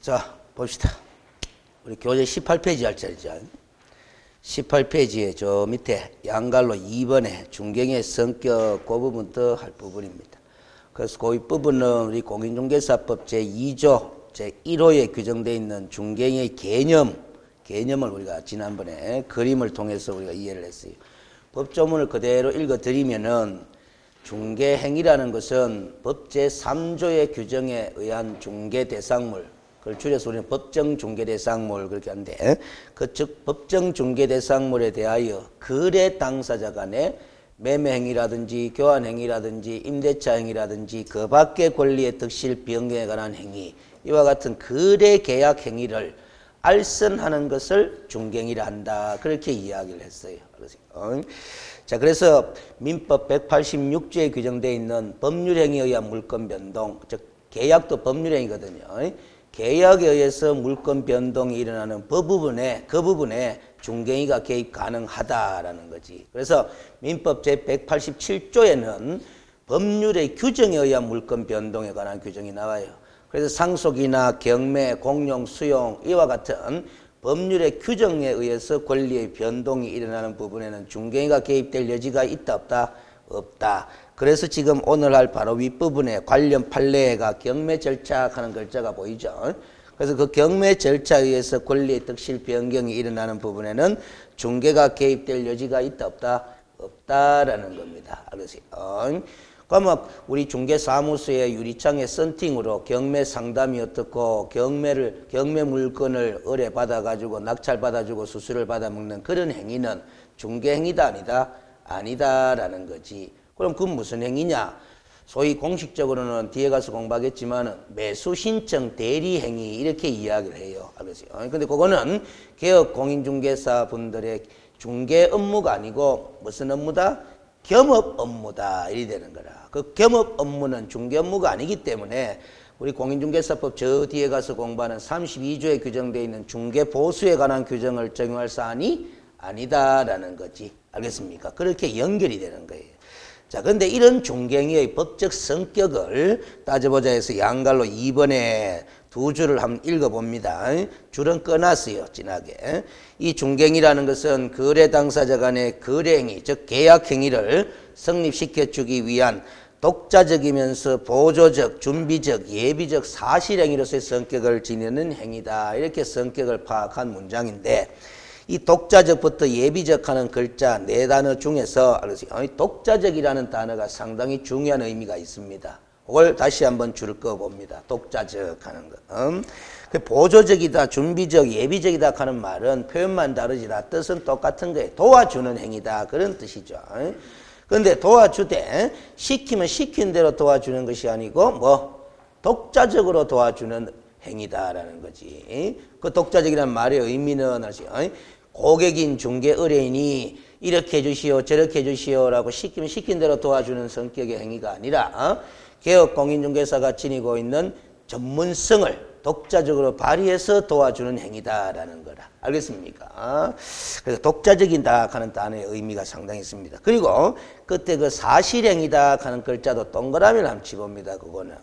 자, 봅시다. 우리 교재 18페이지 할 차례죠. 18페이지에 저 밑에 양갈로 2번에 중개의 성격 그 부분 더 할 부분입니다. 그래서 그 부분은 우리 공인중개사법 제2조 제1호에 규정되어 있는 중개의 개념을 우리가 지난번에 그림을 통해서 우리가 이해를 했어요. 법조문을 그대로 읽어드리면은 중개행위라는 것은 법 제3조의 규정에 의한 중개대상물, 그걸 줄여서 우리는 법정중개대상물 그렇게 하는데, 즉 법정중개대상물에 대하여 거래 당사자 간의 매매행위라든지 교환행위라든지 임대차행위라든지 그 밖의 권리의 득실 변경에 관한 행위, 이와 같은 거래 계약 행위를 알선하는 것을 중개행위라 한다, 그렇게 이야기를 했어요. 자, 그래서 민법 186조에 규정되어 있는 법률행위에 의한 물권 변동, 즉 계약도 법률행위거든요. 계약에 의해서 물권 변동이 일어나는 그 부분에 중개행위가 개입 가능하다라는 거지. 그래서 민법 제187조에는 법률의 규정에 의한 물권 변동에 관한 규정이 나와요. 그래서 상속이나 경매, 공용, 수용 이와 같은 법률의 규정에 의해서 권리의 변동이 일어나는 부분에는 중개행위가 개입될 여지가 있다 없다? 없다. 그래서 지금 오늘 할 바로 윗부분에 관련 판례가 경매 절차하는 글자가 보이죠. 그래서 그 경매 절차에 의해서 권리의 득실 변경이 일어나는 부분에는 중개가 개입될 여지가 있다 없다? 없다라는 겁니다. 알겠어요? 그러면 우리 중개사무소의 유리창에 썬팅으로 경매 상담이 어떻고 경매 물건을 의뢰받아가지고 낙찰받아주고 수수료를 받아먹는 그런 행위는 중개행위다 아니다? 아니다라는 거지. 그럼 그건 무슨 행위냐? 소위 공식적으로는 뒤에 가서 공부하겠지만 매수 신청 대리 행위 이렇게 이야기를 해요. 알겠어요? 근데 그거는 개업 공인중개사 분들의 중개 업무가 아니고 무슨 업무다? 겸업 업무다. 이리 되는 거라. 그 겸업 업무는 중개 업무가 아니기 때문에 우리 공인중개사법 저 뒤에 가서 공부하는 32조에 규정되어 있는 중개보수에 관한 규정을 적용할 사안이 아니다라는 거지. 알겠습니까? 그렇게 연결이 되는 거예요. 자, 근데 이런 중개행위의 법적 성격을 따져보자 해서 양갈로 2번에 두 줄을 한번 읽어봅니다. 줄은 꺼놨어요, 진하게. 이 중개행위라는 것은 거래 당사자 간의 거래행위, 즉 계약행위를 성립시켜주기 위한 독자적이면서 보조적, 준비적, 예비적 사실행위로서의 성격을 지니는 행위다. 이렇게 성격을 파악한 문장인데, 이 독자적부터 예비적 하는 글자 네 단어 중에서 독자적이라는 단어가 상당히 중요한 의미가 있습니다. 그걸 다시 한번 줄을 꺼봅니다. 독자적 하는 것. 보조적이다, 준비적, 예비적이다 하는 말은 표현만 다르지 다 뜻은 똑같은 거예요. 도와주는 행위다, 그런 뜻이죠. 그런데 도와주되 시키면 시킨 대로 도와주는 것이 아니고 독자적으로 도와주는 행위다라는 거지. 그 독자적이라는 말의 의미는 고객인 중개 의뢰인이 이렇게 해주시오 저렇게 해주시오라고 시키면 시킨 대로 도와주는 성격의 행위가 아니라 개업 공인중개사가 지니고 있는 전문성을 독자적으로 발휘해서 도와주는 행위다라는 거라. 알겠습니까? 그래서 독자적이다 하는 단어의 의미가 상당히 있습니다. 그리고 그때 그 사실행위다 하는 글자도 동그라미를 한번 쳐봅니다. 그거는.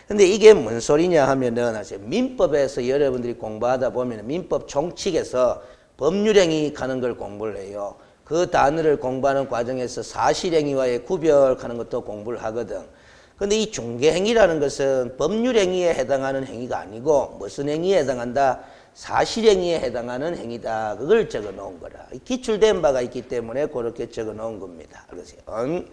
근데 이게 뭔 소리냐 하면은 민법에서 여러분들이 공부하다 보면 민법 총칙에서 법률행위 하는 걸 공부를 해요. 그 단어를 공부하는 과정에서 사실행위와의 구별하는 것도 공부를 하거든. 근데 이 중개행위라는 것은 법률행위에 해당하는 행위가 아니고 무슨 행위에 해당한다? 사실행위에 해당하는 행위다. 그걸 적어 놓은 거라. 기출된 바가 있기 때문에 그렇게 적어 놓은 겁니다. 알겠어요?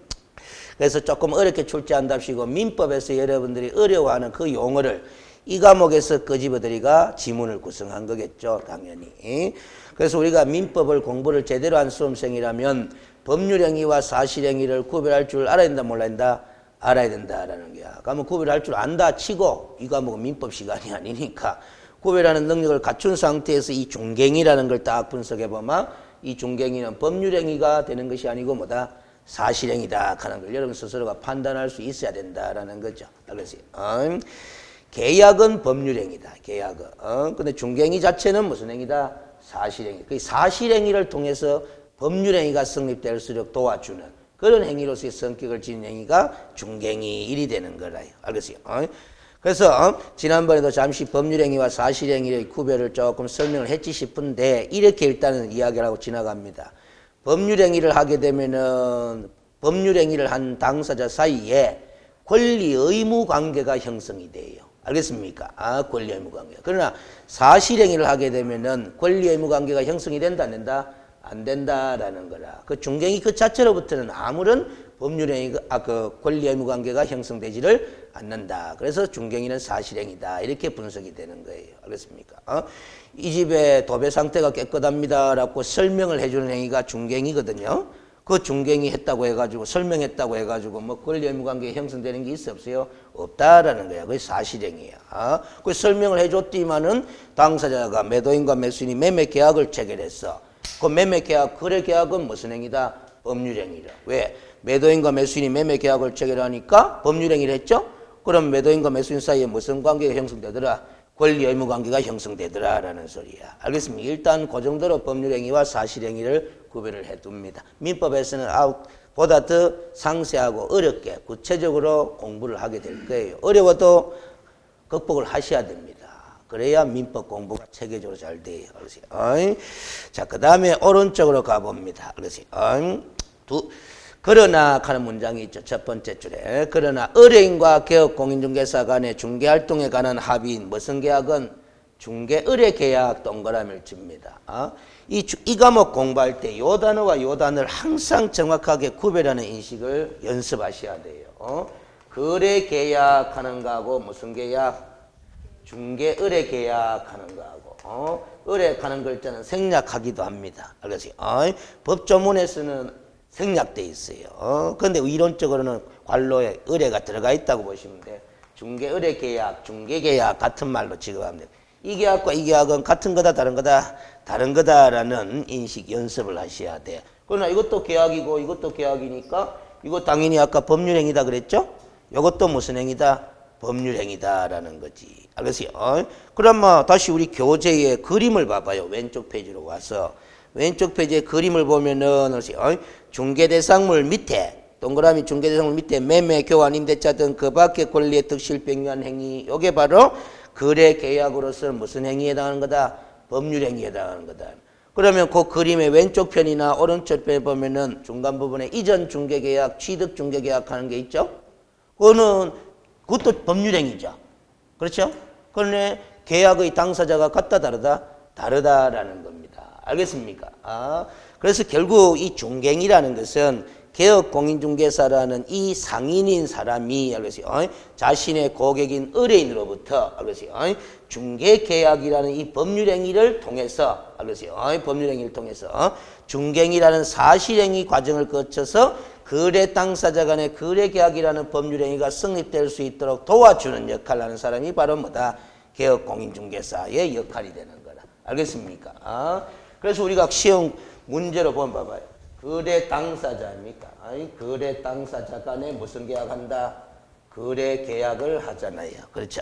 그래서 조금 어렵게 출제한답시고 민법에서 여러분들이 어려워하는 그 용어를 이 과목에서 끄집어들이가 지문을 구성한 거겠죠. 당연히. 그래서 우리가 민법을 공부를 제대로 한 수험생이라면 법률행위와 사실행위를 구별할 줄 알아야 된다 몰라야 된다? 알아야 된다라는 거야. 그러면 구별할 줄 안다 치고 이 과목은 민법 시간이 아니니까 구별하는 능력을 갖춘 상태에서 이 중개행위라는 걸 딱 분석해보면 이 중개행위는 법률행위가 되는 것이 아니고 뭐다? 사실행위다 하는 걸 여러분 스스로가 판단할 수 있어야 된다라는 거죠. 알겠어요? 계약은 법률행위다. 계약은. 근데 중개행위 자체는 무슨 행위다? 사실행위. 그 사실행위를 통해서 법률행위가 성립될수록 도와주는 그런 행위로서의 성격을 지닌 행위가 중개행위 1이 되는 거라요. 알겠어요? 그래서 지난번에도 잠시 법률행위와 사실행위의 구별을 조금 설명을 했지 싶은데 이렇게 일단은 이야기를 하고 지나갑니다. 법률행위를 하게 되면은 법률행위를 한 당사자 사이에 권리 의무 관계가 형성이 돼요. 알겠습니까? 권리 의무 관계. 그러나 사실행위를 하게 되면은 권리 의무 관계가 형성이 된다 안 된다? 안 된다라는 거라. 그 중갱이 그 자체로부터는 아무런 법률행위, 그 권리 의무 관계가 형성되지를 않는다. 그래서 중갱이는 사실행위다. 이렇게 분석이 되는 거예요. 알겠습니까? 이 집의 도배 상태가 깨끗합니다라고 설명을 해주는 행위가 중갱이거든요. 그 중갱이 했다고 해가지고 설명했다고 해가지고 뭐 권리 의무 관계가 형성되는 게 있어 없어요? 없다라는 거야. 그게 사실행위야. 그 설명을 해줬지만은 당사자가 매도인과 매수인이 매매 계약을 체결했어. 그 매매 계약, 거래 계약은 무슨 행위다? 법률행위다. 왜? 매도인과 매수인이 매매 계약을 체결하니까 법률행위를 했죠? 그럼 매도인과 매수인 사이에 무슨 관계가 형성되더라? 권리 의무 관계가 형성되더라 라는 소리야. 알겠습니까? 일단 그 정도로 법률행위와 사실행위를 구별을 해둡니다. 민법에서는 보다 더 상세하고 어렵게 구체적으로 공부를 하게 될 거예요. 어려워도 극복을 하셔야 됩니다. 그래야 민법 공부가 체계적으로 잘 돼요. 자, 그 다음에 오른쪽으로 가봅니다. 그러나 하는 문장이 있죠. 첫 번째 줄에. 그러나 의뢰인과 개업 공인중개사 간의 중개활동에 관한 합의인 무슨 계약은 중개 의뢰 계약 동그라미를 칩니다. 이 과목 공부할 때 요 단어와 요 단어를 항상 정확하게 구별하는 인식을 연습하셔야 돼요. 거래 계약하는 거하고 무슨 계약? 중개 의뢰 계약하는 거하고 의뢰하는 글자는 생략하기도 합니다. 알겠어요? 법조문에서는 생략돼 있어요. 그런데 이론적으로는 괄로에 의뢰가 들어가 있다고 보시면 돼요. 중개 의뢰 계약, 중개 계약 같은 말로 취급하면 돼요. 이 계약과 이 계약은 같은 거다, 다른 거다? 다른 거다라는 인식 연습을 하셔야 돼요. 그러나 이것도 계약이고 이것도 계약이니까 이거 당연히 아까 법률행위다 그랬죠? 이것도 무슨 행위다? 법률행위다라는 거지. 알겠어요? 그럼 다시 우리 교재의 그림을 봐봐요. 왼쪽 페이지로 와서. 왼쪽 페이지에 그림을 보면은 중개대상물 밑에 동그라미 중개대상물 밑에 매매, 교환, 임대차 등 그 밖의 권리의 득실 병유한 행위 요게 바로 거래 계약으로서는 무슨 행위에 해당하는 거다? 법률행위에 해당하는 거다. 그러면 그 그림의 왼쪽 편이나 오른쪽 편에 보면은 중간 부분에 이전 중개계약, 취득 중개계약 하는 게 있죠? 그것도 법률행위죠. 그렇죠? 그런데 계약의 당사자가 같다 다르다? 다르다라는 겁니다. 알겠습니까? 그래서 결국 이 중갱이라는 것은 개업공인중개사라는 이 상인인 사람이 알겠어요? 자신의 고객인 의뢰인으로부터 알겠어요? 중개계약이라는 이 법률행위를 통해서 알겠어요? 법률행위를 통해서 중갱이라는 사실행위 과정을 거쳐서 거래 당사자 간의 거래계약이라는 법률행위가 성립될 수 있도록 도와주는 역할을 하는 사람이 바로 뭐다? 개업공인중개사의 역할이 되는 거다. 알겠습니까? 그래서 우리가 시험 문제로 보면 봐봐요. 거래 당사자입니까? 거래 당사자 간에 무슨 계약한다? 거래 계약을 하잖아요. 그렇죠?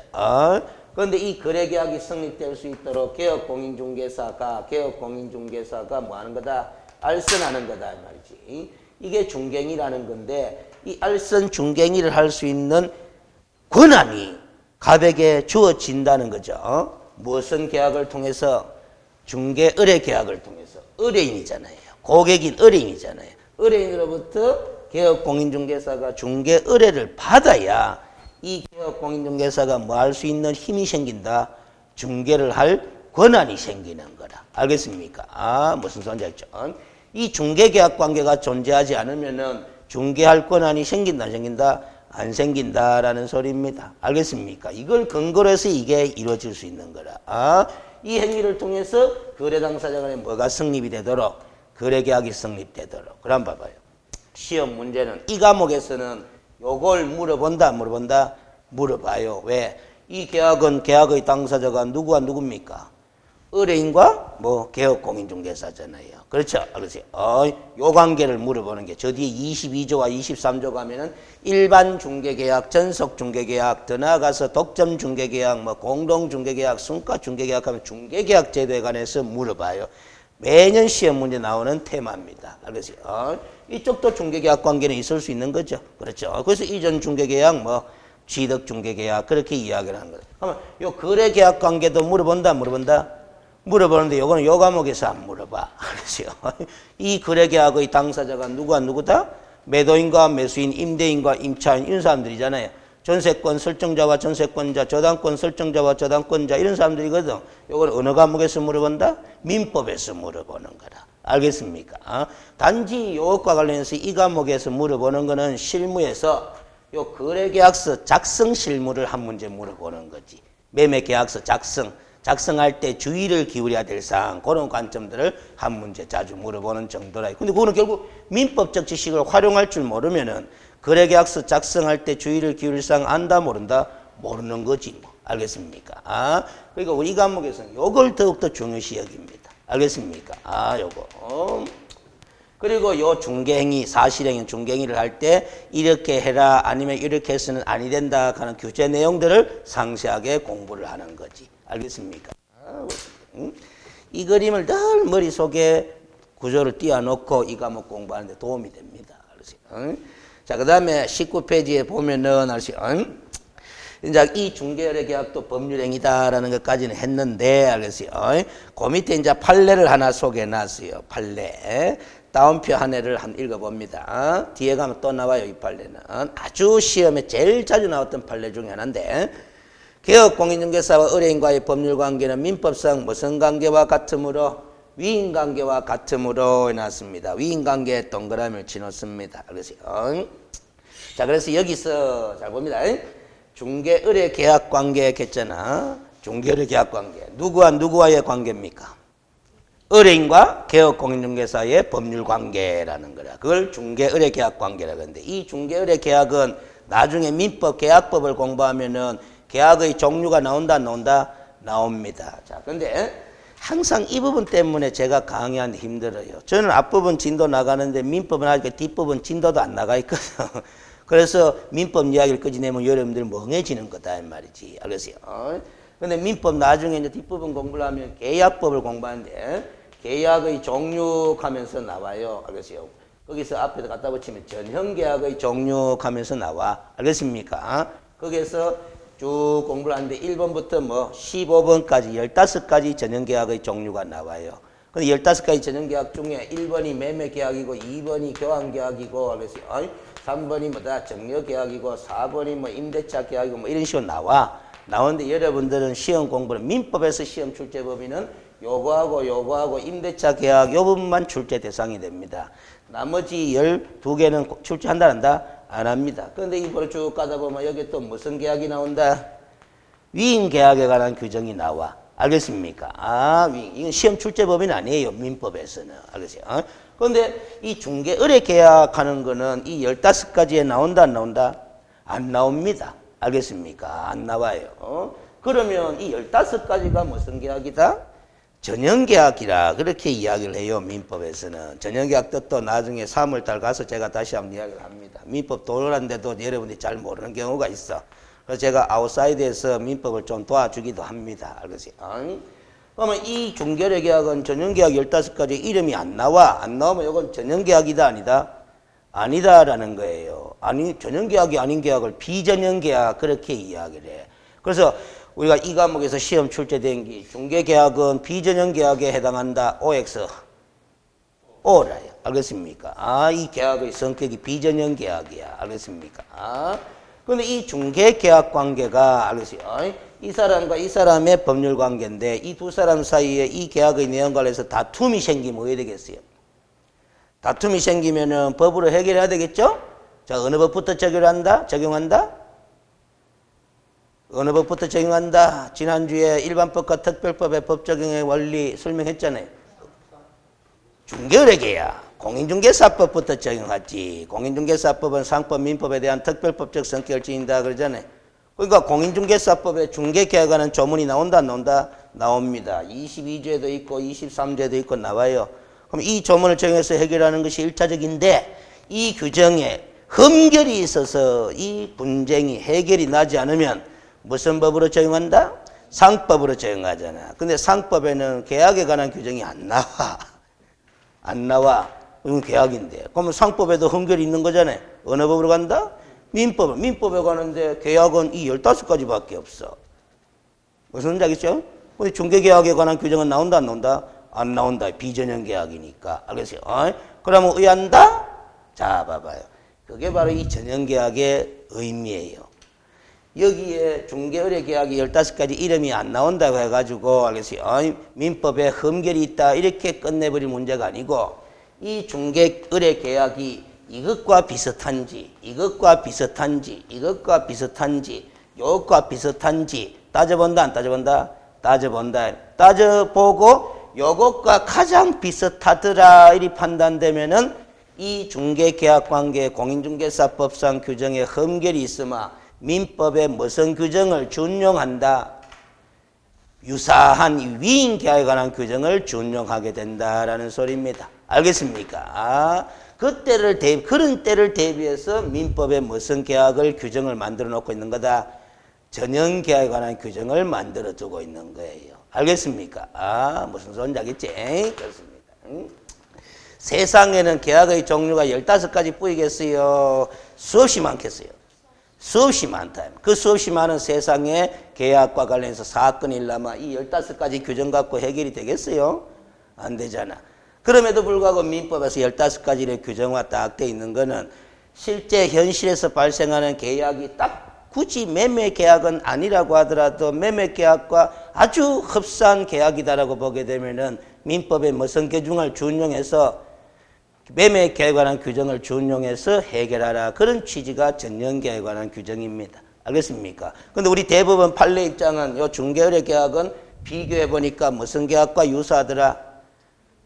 그런데 이 거래 계약이 성립될 수 있도록 개업공인중개사가 뭐 하는 거다? 알선하는 거다 이 말이지. 이게 중갱이라는 건데 이 알선 중갱이를 할 수 있는 권한이 갑에게 주어진다는 거죠. 무슨 계약을 통해서? 중개 의뢰 계약을 통해서. 의뢰인이잖아요. 고객인 의뢰인이잖아요. 의뢰인으로부터 개업공인중개사가 중개 의뢰를 받아야 이 개업공인중개사가 뭐 할 수 있는 힘이 생긴다? 중개를 할 권한이 생기는 거라. 알겠습니까? 무슨 소리인지 알죠? 이 중개계약 관계가 존재하지 않으면은 중개할 권한이 생긴다, 안 생긴다? 안 생긴다라는 소리입니다. 알겠습니까? 이걸 근거로 해서 이게 이루어질 수 있는 거라. 이 행위를 통해서 거래 당사자 간에 뭐가 성립이 되도록 거래계약이 성립되도록. 그럼 봐봐요. 시험 문제는 이 과목에서는 요걸 물어본다, 안 물어본다? 물어봐요. 왜? 이 계약은 계약의 당사자가 누구와 누굽니까? 의뢰인과 개업공인중개사잖아요. 그렇죠? 그렇지. 요 관계를 물어보는 게 저 뒤에 22조와 23조 가면은 일반 중개계약, 전속 중개계약, 더 나아가서 독점 중개계약, 공동 중개계약, 순가 중개계약 하면 중개계약 제도에 관해서 물어봐요. 매년 시험 문제 나오는 테마입니다. 알겠어요? 이쪽도 중개계약 관계는 있을 수 있는 거죠. 그렇죠? 그래서 이전 중개계약, 취득중개계약 그렇게 이야기를 하는 거예요. 그러면 요 거래계약 관계도 물어본다 물어보는데 요거는 요 과목에서 안 물어봐. 그렇죠? 이 거래계약의 당사자가 누구다? 매도인과 매수인, 임대인과 임차인 이런 사람들이잖아요. 전세권 설정자와 전세권자, 저당권 설정자와 저당권자 이런 사람들이거든. 요거는 어느 과목에서 물어본다? 민법에서 물어보는 거다. 알겠습니까? 단지 요것과 관련해서 이 과목에서 물어보는 거는 실무에서 요 거래계약서 작성 실무를 한 문제 물어보는 거지. 매매계약서 작성할 때 주의를 기울여야 될 사항 그런 관점들을 한 문제 자주 물어보는 정도라. 근데 그거는 결국 민법적 지식을 활용할 줄 모르면은 거래계약서 작성할 때 주의를 기울일 사항 안다 모른다? 모르는 거지 뭐. 알겠습니까? 그러니까 우리 과목에서는 요걸 더욱더 중요시 여깁니다. 알겠습니까? 요거. 그리고 요 중개행위, 사실행위, 중개행위를 할 때 이렇게 해라 아니면 이렇게 해서는 아니 된다 하는 규제 내용들을 상세하게 공부를 하는 거지. 알겠습니까? 이 그림을 늘 머릿속에 구조를 띄워놓고 이 과목 공부하는 데 도움이 됩니다. 자, 그 다음에 19페이지에 보면은 이제 이 중개거래계약도 법률행위다라는 것까지는 했는데 알겠어요. 그 밑에 이제 판례를 하나 소개해놨어요. 판례. 다운표 한 해를 한번 읽어봅니다. 뒤에 가면 또 나와요. 이 판례는 아주 시험에 제일 자주 나왔던 판례 중에 하나인데 개업 공인중개사와 의뢰인과의 법률관계는 민법상 무슨 관계와 같으므로 위임관계와 같으므로 해놨습니다. 위임관계에 동그라미를 치놓습니다. 알겠어요? 자, 그래서 여기서 잘 봅니다. 중개 의뢰 계약 관계 했잖아. 중개 의뢰 계약 관계. 누구와 누구와의 관계입니까? 의뢰인과 개업 공인중개사의 법률 관계라는 거라. 그걸 중개 의뢰 계약 관계라고 하는데 이 중개 의뢰 계약은 나중에 민법 계약법을 공부하면은 계약의 종류가 나온다 안 나온다? 나옵니다. 자, 근데 항상 이 부분 때문에 제가 강의하는데 힘들어요. 저는 앞부분 진도 나가는데 민법은 아직 뒷부분 진도도 안 나가 있거든. 그래서 민법 이야기를 끄집내면 여러분들 멍해지는 거다 이 말이지. 알겠어요? 근데 민법 나중에 이제 뒷부분 공부를 하면 계약법을 공부하는데 계약의 종류 하면서 나와요. 알겠어요? 거기서 앞에다 갖다 붙이면 전형계약의 종류 하면서 나와. 알겠습니까? 거기에서 쭉 공부를 하는데 1번부터 뭐 15번까지 15가지 전형계약의 종류가 나와요. 근데 15가지 전형계약 중에 1번이 매매계약이고 2번이 교환계약이고 알겠어요? 3번이 뭐다? 정려계약이고 4번이 뭐 임대차 계약이고 뭐 이런 식으로 나오는데 여러분들은 시험 공부는 민법에서 시험 출제 범위는 요거하고 임대차 계약 요 부분만 출제 대상이 됩니다. 나머지 12개는 출제한다 한다? 안 합니다. 그런데 이거를 쭉 가다 보면 여기 또 무슨 계약이 나온다? 위임 계약에 관한 규정이 나와. 알겠습니까? 이건 시험 출제 범위는 아니에요. 민법에서는. 알겠어요? 그런데 이 중개 의뢰 계약하는 거는 이 15가지에 나온다 안 나온다? 안 나옵니다. 알겠습니까? 안 나와요. 그러면 이 15가지가 무슨 계약이다? 전형계약이라 그렇게 이야기를 해요. 민법에서는. 전형계약 뜻도 나중에 3월달 가서 제가 다시 한번 이야기를 합니다. 민법 도르는데도 여러분들이 잘 모르는 경우가 있어. 그래서 제가 아웃사이드에서 민법을 좀 도와주기도 합니다. 알겠어요? 그러면 이 중개거래 계약은 전형계약 15가지 이름이 안 나와. 안 나오면 이건 전형계약이다 아니다? 아니다라는 거예요. 아니 전형계약이 아닌 계약을 비전형계약 그렇게 이야기를 해. 그래서 우리가 이 과목에서 시험 출제된 게 중개계약은 비전형계약에 해당한다. OX. O라요. 알겠습니까? 이 계약의 성격이 비전형계약이야. 알겠습니까? 그런데 이 중개계약 관계가 알겠어요? 이 사람과 이 사람의 법률 관계인데 이 두 사람 사이에 이 계약의 내용 관련해서 다툼이 생기면 어떻게 되겠어요? 다툼이 생기면은 법으로 해결해야 되겠죠? 자, 어느 법부터 적용한다? 어느 법부터 적용한다? 지난주에 일반법과 특별법의 법 적용의 원리 설명했잖아요. 중개거래계약, 공인중개사법부터 적용하지. 공인중개사법은 상법, 민법에 대한 특별법적 성격을 지닌다 그러잖아요. 그러니까 공인중개사법에 중개계약하는 조문이 나온다 안 나온다? 나옵니다. 22조에도 있고 23조에도 있고 나와요. 그럼 이 조문을 적용해서 해결하는 것이 1차적인데 이 규정에 흠결이 있어서 이 분쟁이 해결이 나지 않으면 무슨 법으로 적용한다? 상법으로 적용하잖아. 근데 상법에는 계약에 관한 규정이 안 나와. 안 나와. 이건 계약인데. 그러면 상법에도 흠결이 있는 거잖아요. 어느 법으로 간다? 민법에 가는데 계약은 이 15가지밖에 없어. 무슨 말인지 알겠죠? 근데 중개계약에 관한 규정은 나온다 안 나온다? 안 나온다. 비전형 계약이니까. 알겠어요? 그러면 의한다? 자, 봐봐요. 그게 바로 이 전형계약의 의미예요. 여기에 중개의뢰계약이 15가지 이름이 안 나온다고 해가지고 알겠어요? 민법에 흠결이 있다 이렇게 끝내버릴 문제가 아니고 이 중개의뢰계약이 이것과 비슷한지 이것과 비슷한지 이것과 비슷한지 요것과 비슷한지 따져본다 안 따져본다? 따져본다. 따져보고 요것과 가장 비슷하더라 이리 판단되면은 이 중개계약관계 공인중개사법상 규정에 흠결이 있으면 민법에 무슨 규정을 준용한다? 유사한 위임계약에 관한 규정을 준용하게 된다라는 소리입니다. 알겠습니까? 그런 때를 대비해서 민법에 무슨 계약을 규정을 만들어 놓고 있는 거다? 전형계약에 관한 규정을 만들어 두고 있는 거예요. 알겠습니까? 무슨 소리인지 알겠지? 그렇습니다. 세상에는 계약의 종류가 15가지 뿌이겠어요? 수없이 많겠어요? 수없이 많다. 그 수없이 많은 세상에 계약과 관련해서 사건이 일어나면 이 15가지 규정 갖고 해결이 되겠어요? 안 되잖아. 그럼에도 불구하고 민법에서 15가지의 규정화 딱 돼 있는 거는 실제 현실에서 발생하는 계약이 딱 굳이 매매 계약은 아니라고 하더라도 매매 계약과 아주 흡사한 계약이다라고 보게 되면은 민법의 무슨 규정을 준용해서 매매 계약에 관한 규정을 준용해서 해결하라. 그런 취지가 전형계약에 관한 규정입니다. 알겠습니까? 근데 우리 대법원 판례 입장은 요 중개의뢰 계약은 비교해 보니까 무슨 계약과 유사하더라?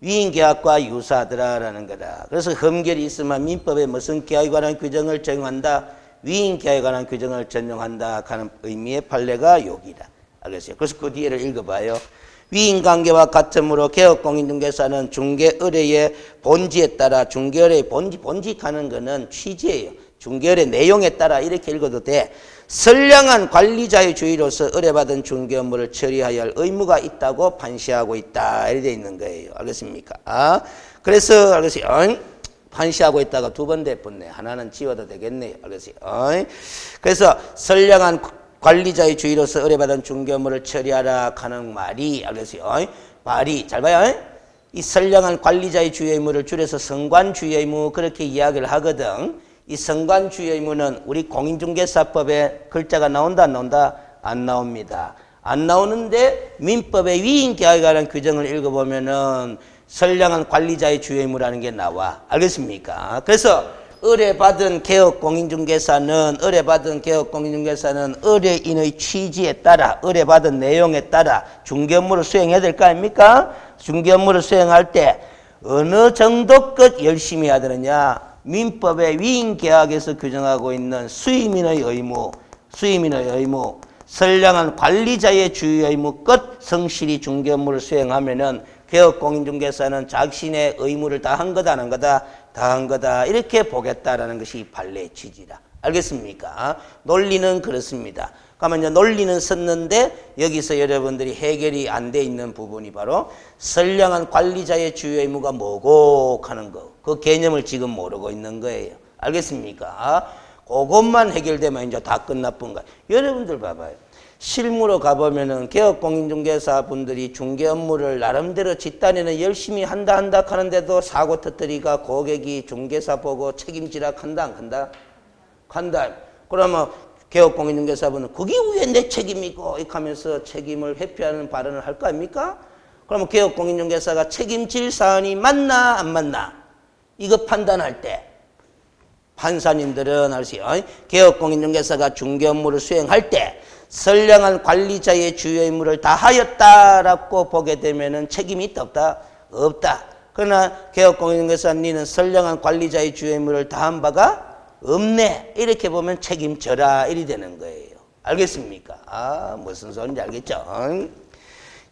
위임계약과 유사하더라라는 거다. 그래서 흠결이 있으면 민법에 무슨 계약에 관한 규정을 적용한다? 위임계약에 관한 규정을 적용한다 하는 의미의 판례가 여기다. 알겠어요? 그래서 그 뒤에를 읽어봐요. 위임관계와 같으므로 개업공인중개사는 중개의뢰의 본지에 따라 중개의뢰의 본직하는 거는 취지예요. 중개의뢰 내용에 따라 이렇게 읽어도 돼. 선량한 관리자의 주의로서 의뢰받은 중개 업무를 처리해야 할 의무가 있다고 판시하고 있다. 이렇게 되어 있는 거예요. 알겠습니까? 그래서 알겠어요? 판시하고 있다가 두 번 대붙네. 하나는 지워도 되겠네요. 알겠어요? 그래서 선량한 관리자의 주의로서 의뢰받은 중개 업무를 처리하라 하는 말이 알겠어요? 말이 잘 봐요. 이 선량한 관리자의 주의 의무를 줄여서 성관주의 의무 그렇게 이야기를 하거든. 이 성관주의 의무는 우리 공인중개사법에 글자가 나온다 안 나온다? 안 나옵니다. 안 나오는데 민법의 위임계약에 관한 규정을 읽어보면은 선량한 관리자의 주의 의무라는 게 나와. 알겠습니까? 그래서 의뢰받은 개업공인중개사는 의뢰인의 취지에 따라 의뢰받은 내용에 따라 중개 업무를 수행해야 될 거 아닙니까? 중개 업무를 수행할 때 어느 정도껏 열심히 해야 되느냐? 민법의 위임계약에서 규정하고 있는 수임인의 의무, 선량한 관리자의 주의 의무껏 성실히 중개 업무를 수행하면은 개업공인중개사는 자신의 의무를 다 한 거다, 안 한 거다? 다 한 거다. 이렇게 보겠다라는 것이 이 판례의 취지다. 알겠습니까? 논리는 그렇습니다. 그러면 이제 논리는 썼는데 여기서 여러분들이 해결이 안 돼 있는 부분이 바로 선량한 관리자의 주요 의무가 뭐고 하는 거. 그 개념을 지금 모르고 있는 거예요. 알겠습니까? 그것만 해결되면 이제 다 끝나쁜 거예요. 여러분들 봐봐요. 실무로 가보면은 개업공인중개사 분들이 중개 업무를 나름대로 집단에는 열심히 한다 하는데도 사고 터뜨리가 고객이 중개사 보고 책임지라 한다 안 한다? 한다. 그러면 개업공인중개사분은 그게 왜 내 책임이고 이렇게 하면서 책임을 회피하는 발언을 할 거 아닙니까? 그러면 개업공인중개사가 책임질 사안이 맞나 안 맞나? 이거 판단할 때 판사님들은 알으세요. 개업공인중개사가 중개 업무를 수행할 때 선량한 관리자의 주요 의무를 다 하였다라고 보게 되면은 책임이 있다 없다? 없다. 그러나 개업공인중개사 니는 선량한 관리자의 주요 의무를 다 한 바가 없네. 이렇게 보면 책임져라. 이리 되는 거예요. 알겠습니까? 무슨 소리인지 알겠죠?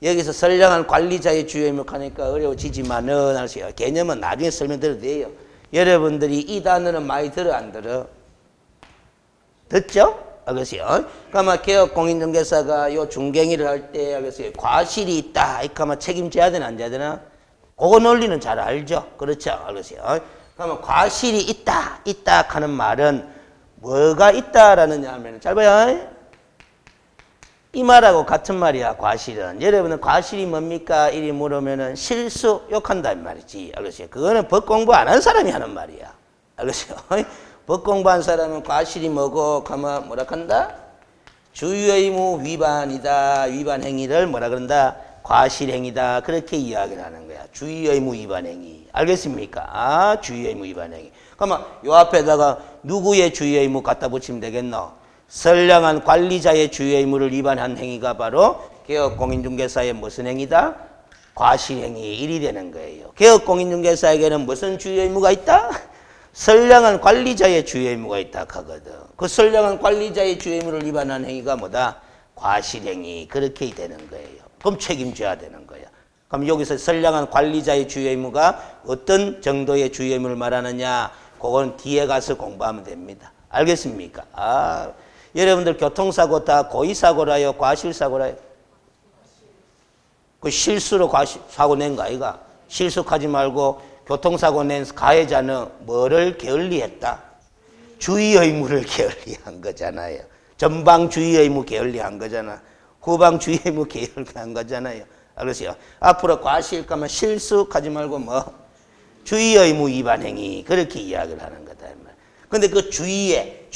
여기서 선량한 관리자의 주요 의무 하니까 어려워지지만은 알으세요. 개념은 나중에 설명드려도 돼요. 여러분들이 이 단어는 많이 들어 안 들어? 듣죠? 알겠어요? 그러면 개업공인중개사가 요 중갱이를 할 때 알겠어요? 과실이 있다. 이렇게 하면 책임져야 되나 안 져야 되나? 그거 논리는 잘 알죠? 그렇죠? 알겠어요? 그러면 과실이 있다 하는 말은 뭐가 있다라는 하면 잘 봐요. 이 말하고 같은 말이야. 과실은. 여러분은 과실이 뭡니까? 이리 물으면은 실수 욕한다 이 말이지. 알겠어요? 그거는 법 공부 안 한 사람이 하는 말이야. 알겠어요? 법 공부한 사람은 과실이 뭐고 가만 뭐라 한다? 주의의무 위반이다. 위반 행위를 뭐라 그런다? 과실행위다. 그렇게 이야기를 하는 거야. 주의의무 위반 행위. 알겠습니까? 아, 주의의무 위반 행위. 그러면 요 앞에다가 누구의 주의의무 갖다 붙이면 되겠노? 선량한 관리자의 주의의무를 위반한 행위가 바로 개업공인중개사의 무슨 행위다? 과실행위 1이 되는 거예요. 개업공인중개사에게는 무슨 주의의무가 있다? 선량한 관리자의 주의의무가 있다 하거든. 그 선량한 관리자의 주의의무를 위반한 행위가 뭐다? 과실행위. 그렇게 되는 거예요. 그럼 책임져야 되는 거야. 그럼 여기서 선량한 관리자의 주의의무가 어떤 정도의 주의의무를 말하느냐? 그건 뒤에 가서 공부하면 됩니다. 알겠습니까? 아, 여러분들 교통사고 다 고의사고라요? 과실사고라요? 그 실수로 사고 낸 거 아이가? 실수하지 말고 교통사고 낸 가해자는 뭐를 게을리했다? 주의의무를 게을리한 거잖아요. 전방 주의의무 게을리한 거잖아. 후방 주의의무 게을리한 거잖아요. 알겠어요? 앞으로 과실가면 실수하지 말고 뭐 주의의무 위반 행위 그렇게 이야기를 하는 거다. 근데 그 주의에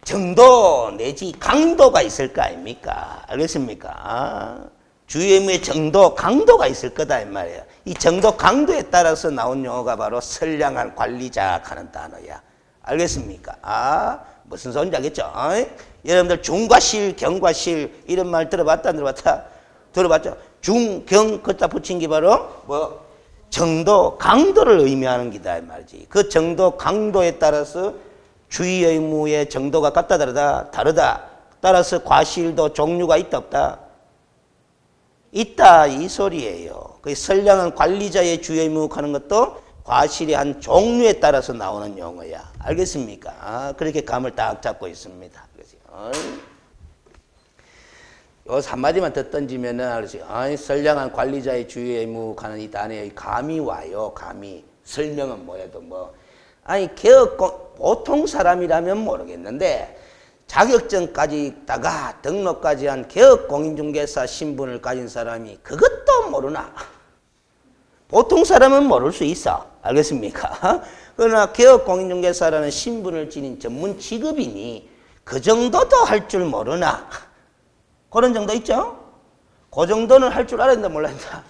정도 내지 강도가 있을 거 아닙니까? 알겠습니까? 아, 주의의무의 정도, 강도가 있을 거다 이 말이에요. 이 정도, 강도에 따라서 나온 용어가 바로 선량한 관리자 하는 단어야. 알겠습니까? 아, 무슨 소리인지 알겠죠? 여러분들 중과실, 경과실 이런 말 들어봤다 안 들어봤다? 들어봤죠? 중, 경 걷다 붙인 게 바로 뭐 정도, 강도를 의미하는 기다 이 말이지. 그 정도, 강도에 따라서 주의 의무의 정도가 같다 다르다? 다르다. 따라서 과실도 종류가 있다 없다? 있다 이 소리예요. 그 선량한 관리자의 주의 의무 하는 것도 과실의 한 종류에 따라서 나오는 용어야. 알겠습니까? 아, 그렇게 감을 딱 잡고 있습니다. 요 한마디만 더 던지면은, 선량한 관리자의 주의 의무 하는 이 단어에 감이 와요. 감이. 설명은 뭐해도 뭐. 아니, 보통 사람이라면 모르겠는데, 자격증까지 있다가 등록까지 한 개업공인중개사 신분을 가진 사람이 그것도 모르나? 보통 사람은 모를 수 있어. 알겠습니까? 그러나 개업공인중개사라는 신분을 지닌 전문 직업이니 그 정도도 할 줄 모르나? 그런 정도 있죠? 그 정도는 할 줄 알았는데 몰랐다.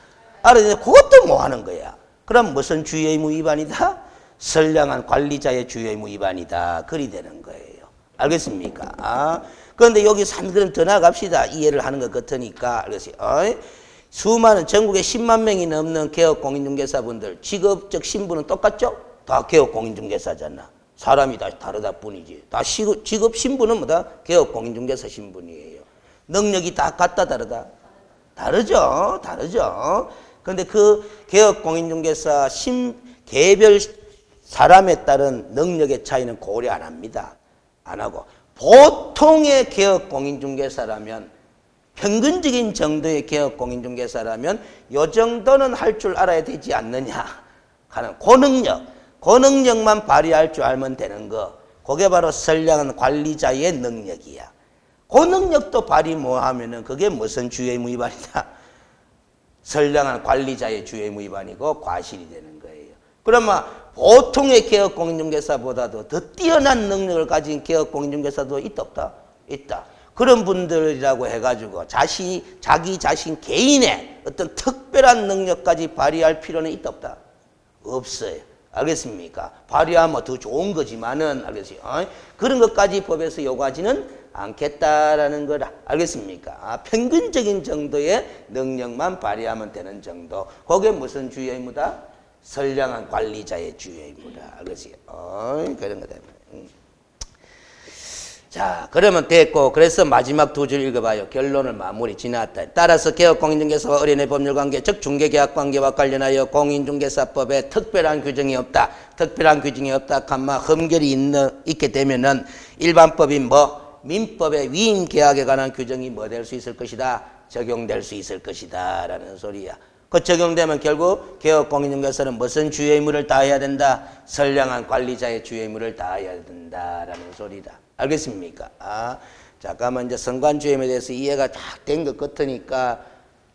알았는데 그것도 뭐 하는 거야? 그럼 무슨 주의 의무 위반이다? 선량한 관리자의 주의 의무 위반이다. 그리 되는 거예요. 알겠습니까? 아, 그런데 여기서 한 걸음 더 나갑시다. 이해를 하는 것 같으니까. 알겠어요? 수많은 전국에 10만 명이 넘는 개업공인중개사분들 직업적 신분은 똑같죠? 다 개업공인중개사잖아. 사람이 다 다르다 뿐이지. 다 직업 신분은 뭐다? 개업공인중개사 신분이에요. 능력이 다 같다 다르다? 다르죠. 다르죠. 그런데 그 개업공인중개사 개별 사람에 따른 능력의 차이는 고려 안 합니다. 안 하고 보통의 개업공인중개사라면 평균적인 정도의 개업공인중개사라면 요 정도는 할 줄 알아야 되지 않느냐 하는 그 능력만 발휘할 줄 알면 되는 거. 그게 바로 선량한 관리자의 능력이야. 그 능력도 발휘 뭐 하면은 그게 무슨 주의 의무 위반이다? 선량한 관리자의 주의 의무 위반이고 과실이 되는 거예요. 그러면 보통의 개업공인중개사보다도 더 뛰어난 능력을 가진 개업공인중개사도 있다 없다? 있다. 그런 분들이라고 해가지고 자기 자신 개인의 어떤 특별한 능력까지 발휘할 필요는 있다 없다? 없어요. 알겠습니까? 발휘하면 더 좋은 거지만은, 알겠어요? 그런 것까지 법에서 요구하지는 않겠다라는 거라. 알겠습니까? 아, 평균적인 정도의 능력만 발휘하면 되는 정도. 그게 무슨 주의 의무다? 선량한 관리자의 주의 의무다. 알겠어요? 그런 거다. 자, 그러면 됐고, 그래서 마지막 두 줄 읽어봐요. 결론을 마무리 지났다. 따라서 개업공인중개사와 의뢰인의 법률관계, 즉 중개계약관계와 관련하여 공인중개사법에 특별한 규정이 없다. 특별한 규정이 없다. 컴마 흠결이 있게 되면은 일반법인 뭐 민법의 위임계약에 관한 규정이 뭐 될 수 있을 것이다. 적용될 수 있을 것이다. 라는 소리야. 그 적용되면 결국 개업공인중개사는 무슨 주요 의무를 다해야 된다? 선량한 관리자의 주요 의무를 다해야 된다라는 소리다. 알겠습니까? 잠깐만 이제 선관주의에 대해서 이해가 딱 된 것 같으니까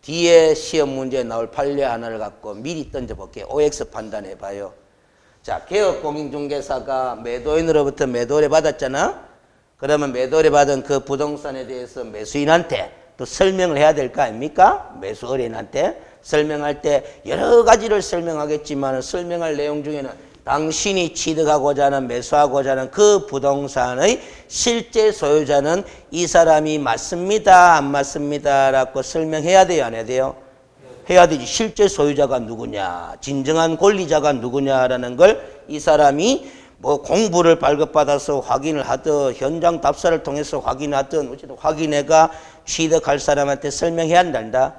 뒤에 시험 문제에 나올 판례 하나를 갖고 미리 던져볼게요. OX 판단해봐요. 자, 개업공인중개사가 매도인으로부터 매도를 받았잖아? 그러면 매도를 받은 그 부동산에 대해서 매수인한테 또 설명을 해야 될 거 아닙니까? 매수 의뢰인한테 설명할 때 여러 가지를 설명하겠지만 설명할 내용 중에는 당신이 취득하고자 하는 매수하고자 하는 그 부동산의 실제 소유자는 이 사람이 맞습니다 안 맞습니다 라고 설명해야 돼요 안 해야 돼요? 해야 되지. 실제 소유자가 누구냐 진정한 권리자가 누구냐라는 걸 이 사람이 뭐 공부를 발급받아서 확인을 하든 현장 답사를 통해서 확인하든 어쨌든 확인해가 취득할 사람한테 설명해야 한다.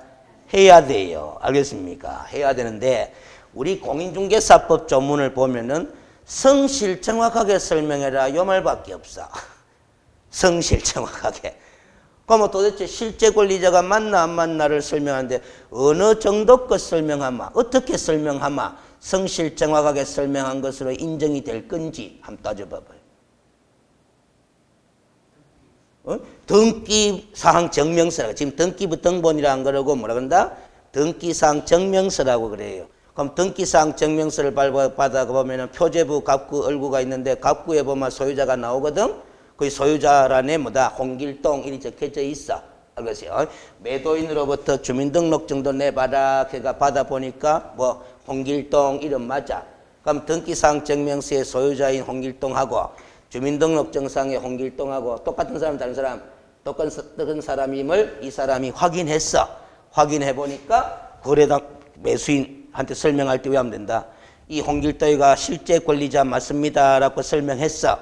해야 돼요. 알겠습니까? 해야 되는데 우리 공인중개사법 조문을 보면은 성실 정확하게 설명해라 요 말밖에 없어. 성실 정확하게. 그러면 도대체 실제 권리자가 맞나 안 맞나를 설명하는데 어느 정도껏 설명하마 어떻게 설명하마 성실 정확하게 설명한 것으로 인정이 될 건지 한번 따져봐봐요. 등기사항 증명서라고 지금 등기부 등본이라 안 그러고 뭐라 그런다? 등기사항 증명서라고 그래요. 그럼 등기사항 증명서를 받아 보면은 표제부, 갑구, 을구가 있는데 갑구에 보면 소유자가 나오거든. 그 소유자란에 뭐다? 홍길동 이리 적혀져 있어. 알겠어요? 매도인으로부터 주민등록증도 내봐라. 걔가 받아보니까 뭐 홍길동 이름 맞아. 그럼 등기사항 증명서의 소유자인 홍길동하고 주민등록증상의 홍길동하고 똑같은 사람 다른 사람 똑같은 사람임을 이 사람이 확인했어. 확인해보니까 거래당 매수인한테 설명할 때 왜 하면 된다? 이 홍길동이가 실제 권리자 맞습니다 라고 설명했어.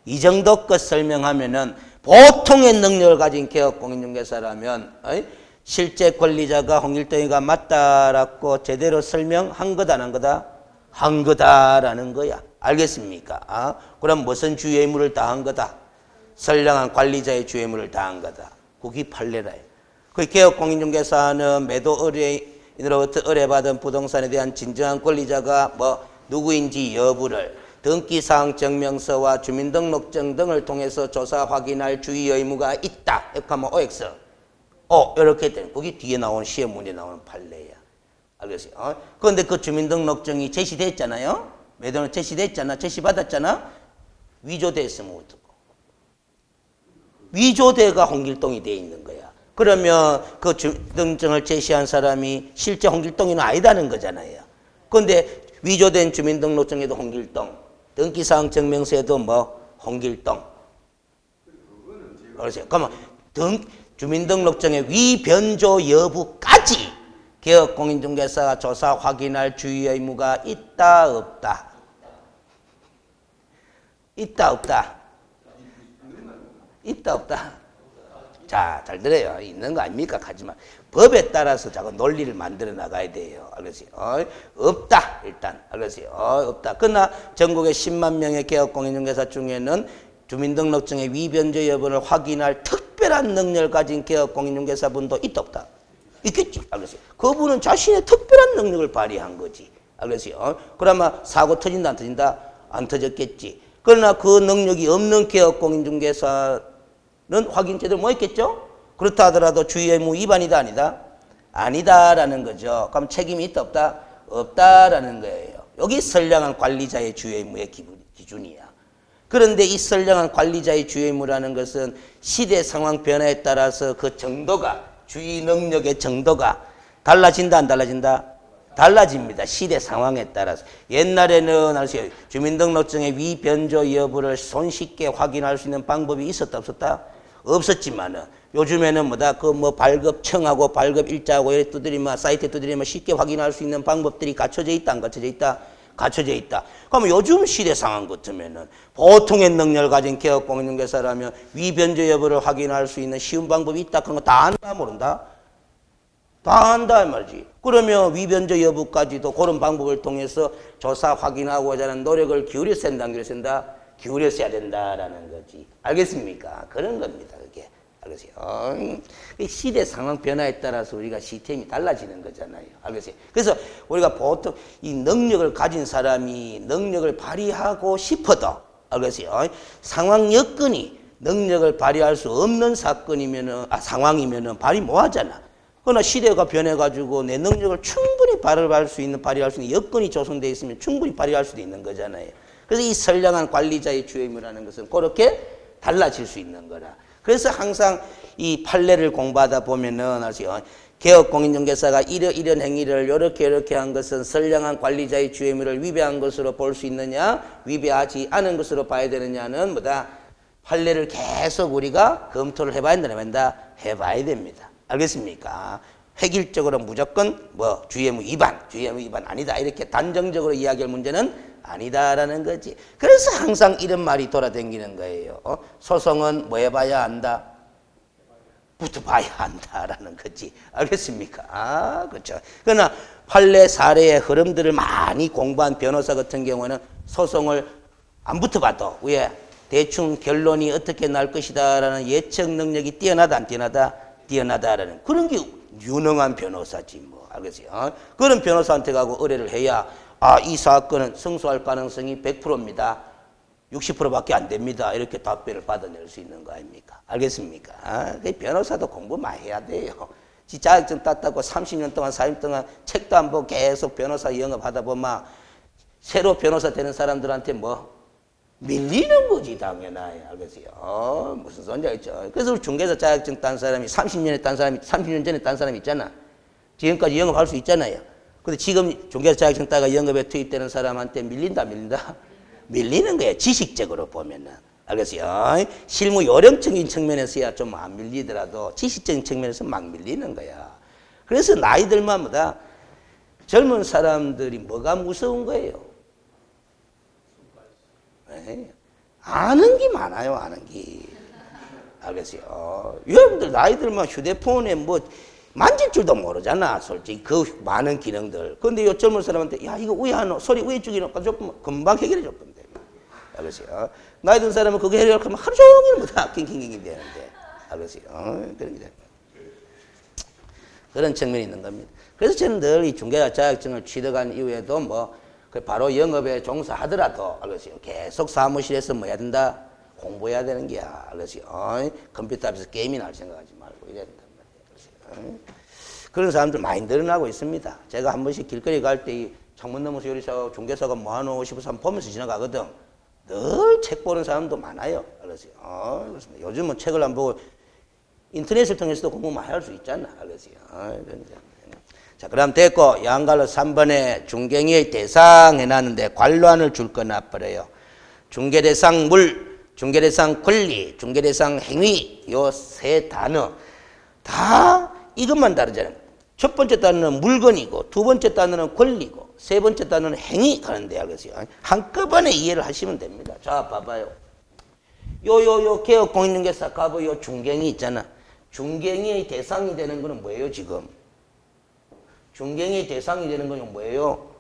이 정도껏 설명하면은 보통의 능력을 가진 개업공인중개사라면 실제 권리자가 홍길동이가 맞다라고 제대로 설명한 거다 안 한 거다? 한 거다라는 거야. 알겠습니까? 그럼 무슨 주요 의무를 다한 거다? 선량한 관리자의 주요 의무를 다한 거다. 그게 판례라요. 그 개업공인중개사는 매도 의뢰인으로부터 의뢰받은 부동산에 대한 진정한 권리자가 뭐 누구인지 여부를 등기사항 증명서와 주민등록증 등을 통해서 조사 확인할 주의 의무가 있다. 이렇게 하면 OX. 이렇게 되는 그게 뒤에 나오는 시험 문제 나오는 판례야. 알겠어요? 그런데 그 주민등록증이 제시됐잖아요. 매도는 제시됐잖아. 제시받았잖아. 위조됐으면 어떡고. 위조대가 홍길동이 돼 있는 거야. 그러면 그 주민등록증을 제시한 사람이 실제 홍길동이는 아니다는 거잖아요. 그런데 위조된 주민등록증에도 홍길동, 등기사항 증명서에도 뭐 홍길동. 그러세요. 그러면 주민등록증의 위변조 여부까지 개업공인중개사가 조사 확인할 주의 의무가 있다 없다? 있다 없다? 있다 없다? 자, 잘 들어요. 있는 거 아닙니까? 하지만 법에 따라서 자꾸 논리를 만들어 나가야 돼요. 알겠어요? 없다. 일단 알겠어요? 없다. 그러나 전국에 10만 명의 개업공인중개사 중에는 주민등록증의 위변조 여부를 확인할 특별한 능력을 가진 개업공인중개사분도 있다 없다? 있겠지. 알겠어요? 그분은 자신의 특별한 능력을 발휘한 거지. 알겠어요? 그러면 사고 터진다 안 터진다? 안 터졌겠지. 그러나 그 능력이 없는 개업공인중개사는 확인 제대로 못 했겠죠? 그렇다 하더라도 주의 의무 위반이다 아니다? 아니다라는 거죠. 그럼 책임이 있다 없다? 없다라는 거예요. 여기 선량한 관리자의 주의 의무의 기준이야. 그런데 이 선량한 관리자의 주의 의무라는 것은 시대 상황 변화에 따라서 그 정도가 주의 능력의 정도가 달라진다 안 달라진다? 달라집니다. 시대 상황에 따라서. 옛날에는 아세요? 주민등록증의 위변조 여부를 손쉽게 확인할 수 있는 방법이 있었다 없었다? 없었지만은 요즘에는 뭐다 그 뭐 발급청하고 발급일자하고 이렇게 두드리면 사이트에 두드리면 쉽게 확인할 수 있는 방법들이 갖춰져 있다 안 갖춰져 있다? 갖춰져 있다. 그러면 요즘 시대 상황 같으면은 보통의 능력을 가진 개업공인중개사라면 위변조 여부를 확인할 수 있는 쉬운 방법이 있다 그런 거 다 안다 모른다? 다 안다 이 말이지. 그러면 위변조 여부까지도 그런 방법을 통해서 조사 확인하고자 하는 노력을 기울여야 된다 안 기울여야 된다? 기울여야 된다라는 거지. 알겠습니까? 그런 겁니다. 그게. 알겠어요? 이 시대 상황 변화에 따라서 우리가 시스템이 달라지는 거잖아요. 알겠어요? 그래서 우리가 보통 이 능력을 가진 사람이 능력을 발휘하고 싶어도, 알겠어요? 상황 여건이 능력을 발휘할 수 없는 상황이면은 발휘 못 하잖아. 그러나 시대가 변해가지고 내 능력을 충분히 발휘할 수 있는 여건이 조성되어 있으면 충분히 발휘할 수도 있는 거잖아요. 그래서 이 선량한 관리자의 주임이라는 것은 그렇게 달라질 수 있는 거라. 그래서 항상 이 판례를 공부하다 보면은 아시죠? 개업공인중개사가 이런 행위를 이렇게 한 것은 선량한 관리자의 주임을 위배한 것으로 볼 수 있느냐, 위배하지 않은 것으로 봐야 되느냐는 뭐다? 판례를 계속 우리가 검토를 해봐야 된다, 해봐야 됩니다. 알겠습니까? 획일적으로 무조건 주의의무 위반 아니다 이렇게 단정적으로 이야기할 문제는 아니다라는 거지. 그래서 항상 이런 말이 돌아다니는 거예요. 소송은 뭐 해봐야 한다? 붙어봐야 한다라는 거지. 알겠습니까? 그렇죠. 그러나 판례 사례의 흐름들을 많이 공부한 변호사 같은 경우는 소송을 안 붙어봐도 왜? 대충 결론이 어떻게 날 것이다라는 예측 능력이 뛰어나다 안 뛰어나다? 뛰어나다라는 그런 게 유능한 변호사지 뭐. 알겠어요? 그런 변호사한테 가고 의뢰를 해야 이 사건은 승소할 가능성이 100%입니다. 60%밖에 안 됩니다. 이렇게 답변을 받아낼 수 있는 거 아닙니까? 알겠습니까? 변호사도 공부 많이 해야 돼요. 자격증 땄다고 30년 동안, 40년 동안 책도 안 보고 계속 변호사 영업하다 보면 새로 변호사 되는 사람들한테 밀리는 거지, 당연히. 알겠어요? 무슨 소리인지 알죠? 그래서 우리 중개사 자격증 딴 사람이 30년 전에 딴 사람이 있잖아. 지금까지 영업할 수 있잖아요. 근데 지금 중개사 자격증 따가 영업에 투입되는 사람한테 밀린다? 밀리는 거예요. 지식적으로 보면은. 알겠어요? 실무 요령적인 측면에서야 좀 안 밀리더라도 지식적인 측면에서 막 밀리는 거야. 그래서 나이 들만마다 젊은 사람들이 뭐가 무서운 거예요? 네. 아는 게 많아요, 아는 게. 알겠어요? 여러분들 나이 들면 휴대폰에 만질 줄도 모르잖아, 솔직히. 그 많은 기능들. 근데 요 젊은 사람한테, 야, 이거 왜 하노? 소리 왜 죽이 놓고 조금 금방 해결해 줄 건데. 알겠어요? 나이 든 사람은 그거 해결하면 하루 종일 다 낑낑낑 되는데. 알겠어요? 그런 게 그런 측면이 있는 겁니다. 그래서 저는 늘 이 중개사 자격증을 취득한 이후에도 바로 영업에 종사하더라도, 알겠어요? 계속 사무실에서 해야 된다? 공부해야 되는 게야. 알겠어요? 컴퓨터 앞에서 게임이나 할 생각하지 말고 이래야 된단 말이에요. 그런 사람들 많이 늘어나고 있습니다. 제가 한 번씩 길거리 갈 때 이 창문 너머서 요리사가 중개사가 뭐 하노 싶어서 한번 보면서 지나가거든. 늘 책 보는 사람도 많아요. 알겠어요? 그렇습니다. 요즘은 책을 안 보고 인터넷을 통해서도 공부 많이 할 수 있잖아. 알겠어요? 자, 그럼 됐고, 양갈로 3번에 중개행위의 대상 해놨는데 관로안을 줄 거 놔버려요. 중개대상 물, 중개대상 권리, 중개대상 행위, 요 세 단어 다 이것만 다르잖아요. 첫 번째 단어는 물건이고, 두 번째 단어는 권리고, 세 번째 단어는 행위 가는데, 알겠어요? 한꺼번에 이해를 하시면 됩니다. 자, 봐봐요. 요 개업공인중개사 가보 요 중개행위 있잖아. 중개행위의 대상이 되는 거는 뭐예요, 지금? 중개행위의 대상이 되는 건 뭐예요?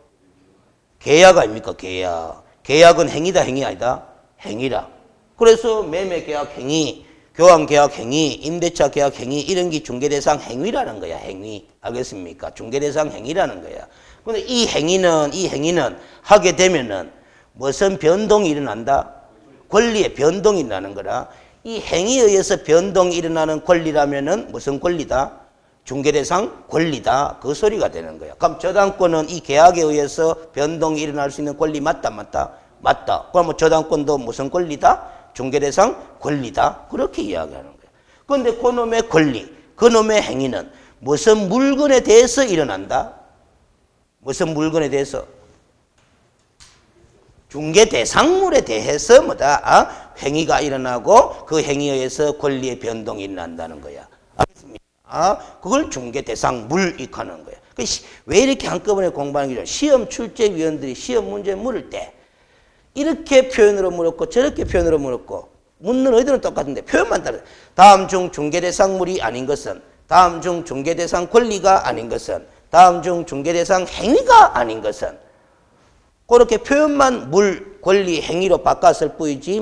계약 아닙니까? 계약. 계약은 행위다, 행위 아니다? 행위라. 그래서 매매계약 행위, 교환계약 행위, 임대차 계약 행위 이런 게 중개대상 행위라는 거야. 행위. 알겠습니까? 중개대상 행위라는 거야. 근데 이 행위는 하게 되면은 무슨 변동이 일어난다? 권리의 변동이 일어나는 거라. 이 행위에 의해서 변동이 일어나는 권리라면은 무슨 권리다? 중개대상 권리다. 그 소리가 되는 거야. 그럼 저당권은 이 계약에 의해서 변동이 일어날 수 있는 권리 맞다? 맞다. 그럼 저당권도 무슨 권리다? 중개대상 권리다. 그렇게 이야기하는 거야. 그런데 그놈의 권리, 그놈의 행위는 무슨 물건에 대해서 일어난다? 무슨 물건에 대해서? 중개대상물에 대해서 행위가 일어나고 그 행위에 의해서 권리의 변동이 일어난다는 거야. 알겠습니까? 그걸 중개대상물 이렇게 하는 거야. 왜 이렇게 한꺼번에 공부하는 거죠? 시험 출제위원들이 시험 문제 물을 때 이렇게 표현으로 물었고 저렇게 표현으로 물었고 묻는 의도는 똑같은데 표현만 다르다. 다음 중 중개대상물이 아닌 것은, 다음 중 중개대상 권리가 아닌 것은, 다음 중 중개대상 행위가 아닌 것은, 그렇게 표현만 물, 권리, 행위로 바꿨을 뿐이지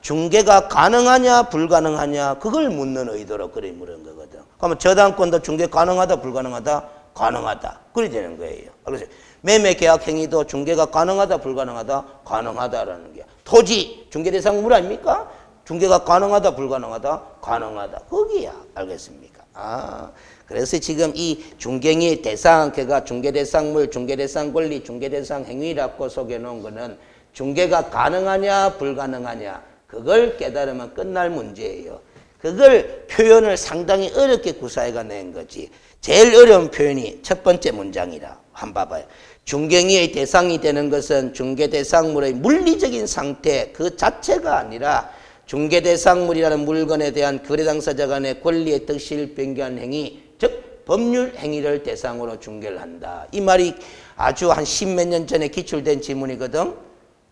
중개가 가능하냐 불가능하냐 그걸 묻는 의도로 그래 물은 거거든. 그러면 저당권도 중개 가능하다 불가능하다? 가능하다. 그래 되는 거예요. 그래서 매매 계약 행위도 중개가 가능하다 불가능하다? 가능하다라는 게. 토지 중개 대상물 아닙니까? 중개가 가능하다 불가능하다? 가능하다. 거기야. 알겠습니까? 그래서 지금 이 중개의 대상, 걔가 중개대상물, 중개대상권리, 중개대상 행위라고 속여놓은 거는 중개가 가능하냐 불가능하냐 그걸 깨달으면 끝날 문제예요. 그걸 표현을 상당히 어렵게 구사해가 낸 거지. 제일 어려운 표현이 첫 번째 문장이라. 한번 봐봐요. 중개의 대상이 되는 것은 중개대상물의 물리적인 상태 그 자체가 아니라 중개대상물이라는 물건에 대한 거래당사자 간의 권리의 득실을 변경한 행위, 즉 법률 행위를 대상으로 중개를 한다. 이 말이 아주 한 10몇 년 전에 기출된 지문이거든.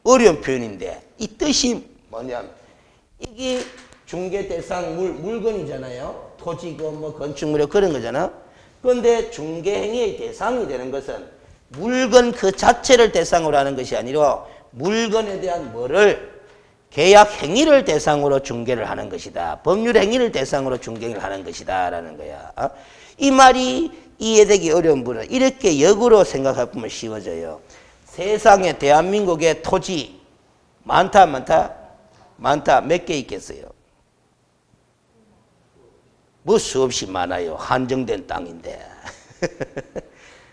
어려운 표현인데 이 뜻이 뭐냐면 이게 중개대상물 물건이잖아요. 토지고 뭐 건축물이고 그런 거잖아. 그런데 중개행위의 대상이 되는 것은 물건 그 자체를 대상으로 하는 것이 아니라 물건에 대한 뭐를 계약 행위를 대상으로 중개를 하는 것이다. 법률 행위를 대상으로 중개를 하는 것이다 라는 거야. 이 말이 이해되기 어려운 분은 이렇게 역으로 생각해 보면 쉬워져요. 세상에 대한민국의 토지 많다 안 많다? 많다. 몇 개 있겠어요? 뭐 수없이 많아요. 한정된 땅인데.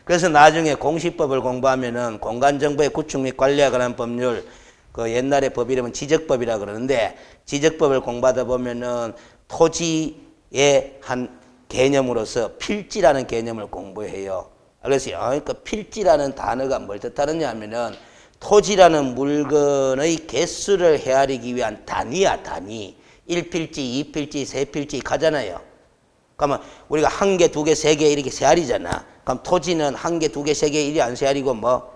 그래서 나중에 공시법을 공부하면은 공간정보의 구축 및 관리에 관한 법률 그 옛날에 법 이름은 지적법이라 그러는데 지적법을 공부하다 보면은 토지의 한 개념으로서 필지라는 개념을 공부해요. 그래서 그 필지라는 단어가 뭘 뜻하느냐 하면은 토지라는 물건의 개수를 헤아리기 위한 단위야, 단위. 1필지, 2필지, 3필지 가잖아요. 그러면 우리가 1개, 2개, 3개 이렇게 세알이잖아. 그럼 토지는 1개, 2개, 3개 이리 안 세알이고 뭐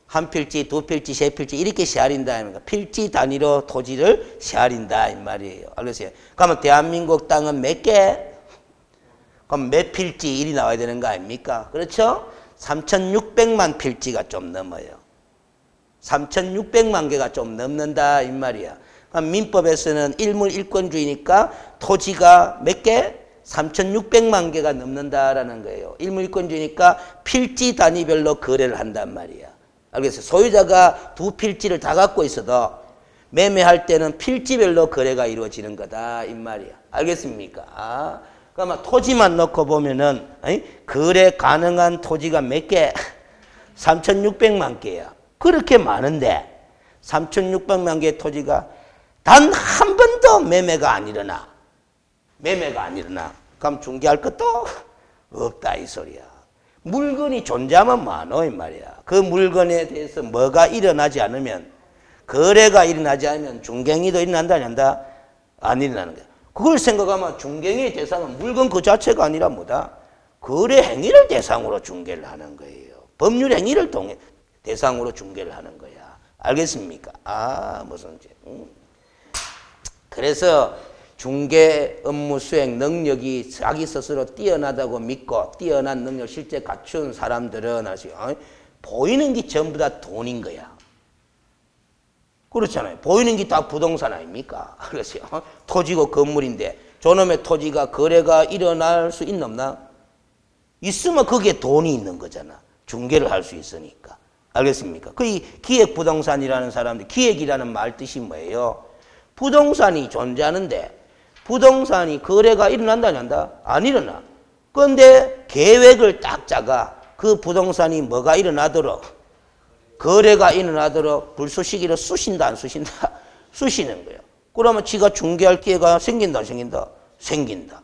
1필지, 2필지, 3필지 이렇게 세알인다. 필지 단위로 토지를 세알인다 이 말이에요. 알겠어요? 그러면 대한민국 땅은 몇 개? 그럼 몇 필지 일이 나와야 되는 거 아닙니까? 그렇죠? 3,600만 필지가 좀 넘어요. 3,600만 개가 좀 넘는다 이 말이야. 그럼 민법에서는 일물일권주의니까 토지가 몇 개? 3,600만 개가 넘는다라는 거예요. 일물일권주의니까 필지 단위별로 거래를 한단 말이야. 알겠어요? 소유자가 두 필지를 다 갖고 있어도 매매할 때는 필지별로 거래가 이루어지는 거다 이 말이야. 알겠습니까? 그러면 토지만 놓고 보면은 거래 가능한 토지가 몇 개? 3,600만 개야. 그렇게 많은데 3,600만 개의 토지가 단 한 번도 매매가 안 일어나. 매매가 안 일어나. 그럼 중개할 것도 없다 이 소리야. 물건이 존재하면 많어 이 말이야. 그 물건에 대해서 뭐가 일어나지 않으면 거래가 일어나지 않으면 중개행위도 일어난다 안 한다? 안 일어나는 거야. 그걸 생각하면 중개행위의 대상은 물건 그 자체가 아니라 뭐다? 거래 행위를 대상으로 중개를 하는 거예요. 법률 행위를 대상으로 중개를 하는 거야. 알겠습니까? 무슨 죄? 그래서 중개 업무 수행 능력이 자기 스스로 뛰어나다고 믿고 뛰어난 능력 실제 갖춘 사람들은 보이는 게 전부 다 돈인 거야. 그렇잖아요. 보이는 게 다 부동산 아닙니까? 그래서 토지고 건물인데 저놈의 토지가 거래가 일어날 수 있나 없나? 있으면 그게 돈이 있는 거잖아. 중개를 할 수 있으니까. 알겠습니까? 그 기획부동산이라는 사람들, 기획이라는 말 뜻이 뭐예요? 부동산이 존재하는데 부동산이 거래가 일어난다 안 한다? 안 일어나. 그런데 계획을 딱 짜가 그 부동산이 뭐가 일어나도록 거래가 일어나도록 불쏘시개로 쑤신다 안 쑤신다? 쑤시는 거예요. 그러면 지가 중개할 기회가 생긴다 안 생긴다? 생긴다.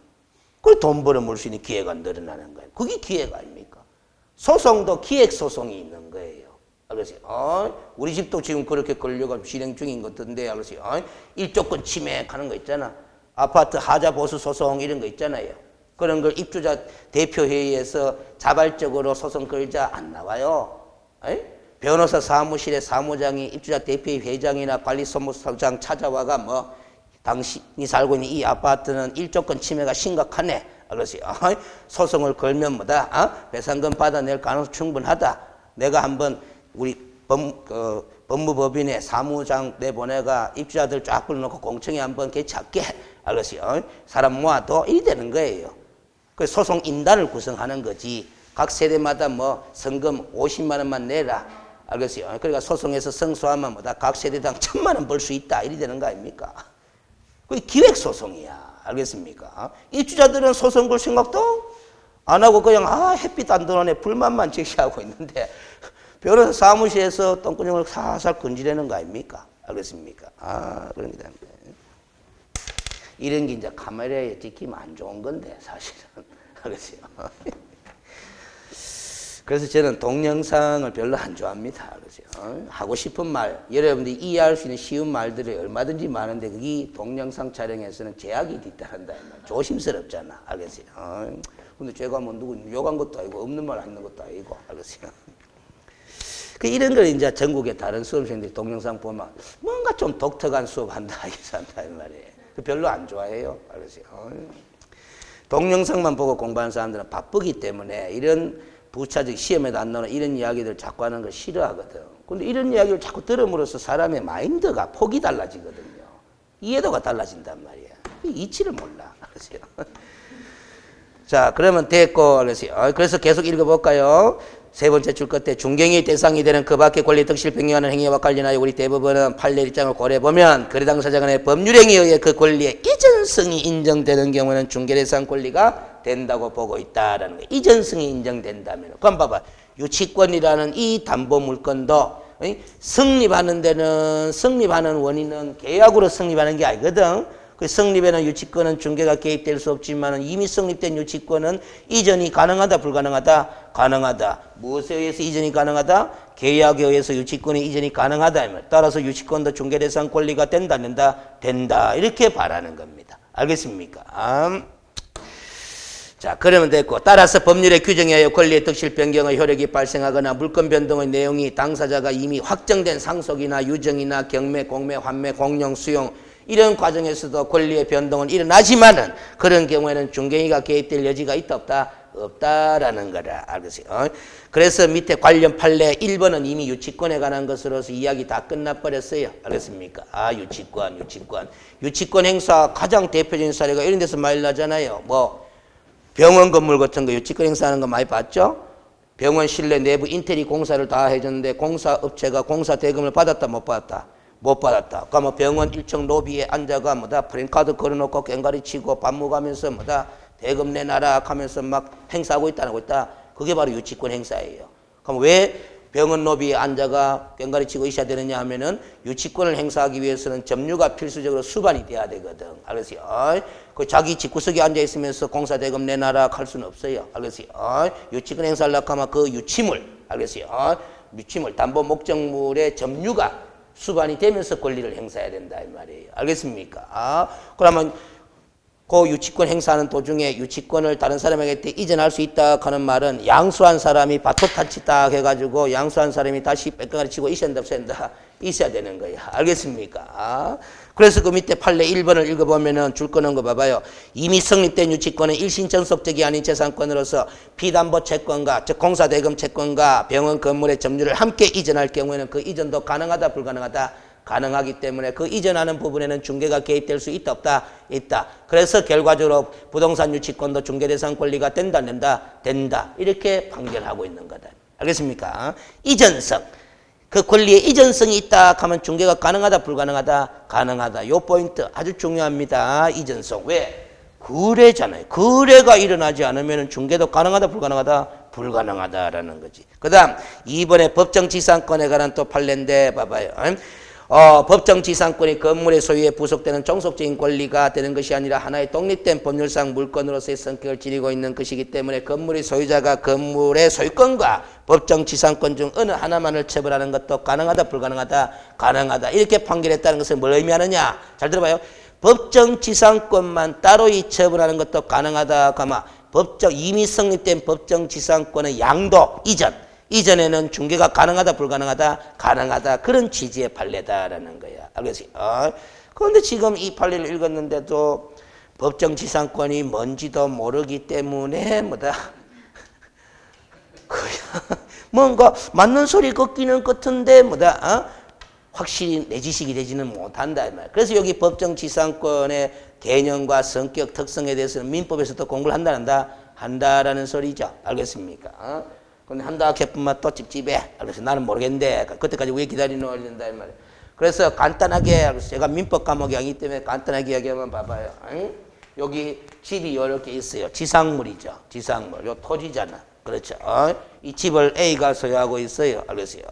그래 돈 벌어물 수 있는 기회가 늘어나는 거예요. 그게 기회가 아닙니까? 소송도 기획소송이 있는 거예요. 그래서 우리 집도 지금 그렇게 걸려가지고 실행 중인 것 같은데 그래서 일조권 침해하는 거 있잖아. 아파트 하자 보수 소송 이런 거 있잖아요. 그런 걸 입주자 대표회의에서 자발적으로 소송 걸자 안 나와요. 변호사 사무실에 사무장이 입주자 대표회의 회장이나 관리소무소장 찾아와가 뭐 당신이 살고 있는 이 아파트는 일조권 침해가 심각하네. 그래서 소송을 걸면 뭐다? 배상금 받아낼 가능성 충분하다. 내가 한번 우리 법무법인에 사무장 내보내가 입주자들 쫙 불러놓고 공청회 한번 개최할게. 알겠어요? 사람 모아도 이리 되는 거예요. 그 소송 인단을 구성하는 거지. 각 세대마다 뭐 성금 50만 원만 내라. 알겠어요? 그러니까 소송에서 승소하면 뭐다 각 세대당 1000만 원 벌 수 있다. 이리 되는 거 아닙니까? 그게 기획소송이야. 알겠습니까? 입주자들은 소송 걸 생각도 안 하고 그냥 햇빛 안 들어오네 불만만 제기하고 있는데 변호사 사무실에서 똥구녕을 살살 건지려는 거 아닙니까? 알겠습니까? 그런 게 됩니다. 이런 게 이제 카메라에 찍히면 안 좋은 건데 사실은. 알겠어요? 그래서 저는 동영상을 별로 안 좋아합니다. 그렇죠? 하고 싶은 말, 여러분들이 이해할 수 있는 쉬운 말들이 얼마든지 많은데 그게 동영상 촬영에서는 제약이 뒤따른다. 조심스럽잖아. 알겠어요? 근데 제가 뭐 누구 욕한 것도 아니고 없는 말 하는 것도 아니고. 알겠어요? 이런 걸 이제 전국의 다른 수험생들이 동영상 보면 뭔가 좀 독특한 수업한다. 이렇게 산다. 이 말이에요. 별로 안 좋아해요. 알겠어요? 동영상만 보고 공부하는 사람들은 바쁘기 때문에 이런 부차적 시험에도 안 나오는 이런 이야기들 자꾸 하는 걸 싫어하거든. 근데 이런 이야기를 자꾸 들음으로써 사람의 마인드가 폭이 달라지거든요. 이해도가 달라진단 말이야. 이치를 몰라. 알았어요? 자, 그러면 됐고, 알았어요? 그래서 계속 읽어볼까요? 세 번째 줄 끝에 중경의 대상이 되는 그 밖의 권리 득실 변경하는 행위와 관련하여 우리 대법원은 판례 입장을 고려해보면 그 당사자 간의 법률행위에 의해 그 권리의 이전성이 인정되는 경우는 중개대상 권리가 된다고 보고 있다라는 거예요. 이전성이 인정된다면. 그럼 봐봐. 유치권이라는 이 담보물건도 성립하는 데는 성립하는 원인은 계약으로 성립하는 게 아니거든. 그 성립에는 유치권은 중개가 개입될 수 없지만 이미 성립된 유치권은 이전이 가능하다 불가능하다? 가능하다. 무엇에 의해서 이전이 가능하다? 계약에 의해서 유치권의 이전이 가능하다. 따라서 유치권도 중개대상 권리가 된다 안 된다? 된다. 이렇게 바라는 겁니다. 알겠습니까? 자, 그러면 됐고 따라서 법률의 규정에 의하여 권리의 득실 변경의 효력이 발생하거나 물권 변동의 내용이 당사자가 이미 확정된 상속이나 유정이나 경매, 공매, 환매, 공용, 수용 이런 과정에서도 권리의 변동은 일어나지만은 그런 경우에는 중개인가 개입될 여지가 있다 없다? 없다라는 거라. 알겠어요? 그래서 밑에 관련 판례 1번은 이미 유치권에 관한 것으로서 이야기 다 끝나버렸어요. 알겠습니까? 유치권 행사 가장 대표적인 사례가 이런 데서 많이 나잖아요. 뭐 병원 건물 같은 거 유치권 행사하는 거 많이 봤죠? 병원 실내 내부 인테리어 공사를 다 해줬는데 공사업체가 공사 대금을 받았다 못 받았다? 못 받았다. 그러면 병원 1층 로비에 앉아가 뭐다 프랜카드 걸어놓고 꽹가리 치고 반무가면서 뭐다 대금 내놔라 하면서 막 행사하고 있다 하고 있다. 그게 바로 유치권 행사예요. 그럼 왜 병원 로비에 앉아가 꽹가리 치고 있어야 되느냐 하면은 유치권을 행사하기 위해서는 점유가 필수적으로 수반이 돼야 되거든. 알겠어요? 그 자기 집구석에 앉아 있으면서 공사 대금 내놔라 할 수는 없어요. 알겠어요? 유치권 행사하려고 하면 그 유치물, 알겠어요? 유치물, 담보 목적물의 점유가 수반이 되면서 권리를 행사해야 된다 이 말이에요. 알겠습니까? 그러면 그 유치권 행사하는 도중에 유치권을 다른 사람에게 이전할 수 있다 하는 말은 양수한 사람이 바토타치 딱 해가지고 양수한 사람이 다시 빽빽하게 치고 있어야 된다 없어야 된다? 있어야 되는 거야. 알겠습니까? 그래서 그 밑에 판례 1번을 읽어보면은 줄 거는 거 봐봐요. 이미 성립된 유치권은 일신전속적이 아닌 재산권으로서 피담보 채권과 즉 공사대금 채권과 병원 건물의 점유를 함께 이전할 경우에는 그 이전도 가능하다 불가능하다? 가능하기 때문에 그 이전하는 부분에는 중개가 개입될 수 있다 없다? 있다. 그래서 결과적으로 부동산 유치권도 중개대상 권리가 된다 안 된다? 된다. 이렇게 판결하고 있는 거다. 알겠습니까? 이전성. 그 권리의 이전성이 있다 하면 중개가 가능하다 불가능하다? 가능하다. 요 포인트 아주 중요합니다. 이전성. 왜? 거래잖아요. 거래가 일어나지 않으면 중개도 가능하다 불가능하다? 불가능하다라는 거지. 그 다음 2번에 법정지상권에 관한 또 판례인데 봐봐요. 법정지상권이 건물의 소유에 부속되는 종속적인 권리가 되는 것이 아니라 하나의 독립된 법률상 물건으로서의 성격을 지니고 있는 것이기 때문에 건물의 소유자가 건물의 소유권과 법정지상권 중 어느 하나만을 처벌하는 것도 가능하다 불가능하다? 가능하다. 이렇게 판결했다는 것은 뭘 의미하느냐? 잘 들어봐요. 법정지상권만 따로 처벌하는 것도 가능하다. 이미 성립된 법정지상권의 양도 이전에는 중개가 가능하다 불가능하다? 가능하다. 그런 취지의 판례다라는 거야. 알겠어요? 그런데 지금 이 판례를 읽었는데도 법정지상권이 뭔지도 모르기 때문에 그냥 뭔가 맞는 소리 걷기는 같은데 확실히 내 지식이 되지는 못한다 이 말. 그래서 여기 법정지상권의 개념과 성격 특성에 대해서는 민법에서도 공부를 한다 한다라는 소리죠. 알겠습니까? 근데 한다 개뿐만 또 찝찝해. 그래서 나는 모르겠는데 그때까지 왜 기다리노 이런다 이 말이에요. 그래서 간단하게 제가 민법 과목이 아니기 때문에 간단하게 이야기하면 봐봐요. 응? 여기 집이 이렇게 있어요. 지상물이죠. 지상물. 요 토지잖아. 그렇죠. 이 집을 A가 소유하고 있어요. 알겠어요.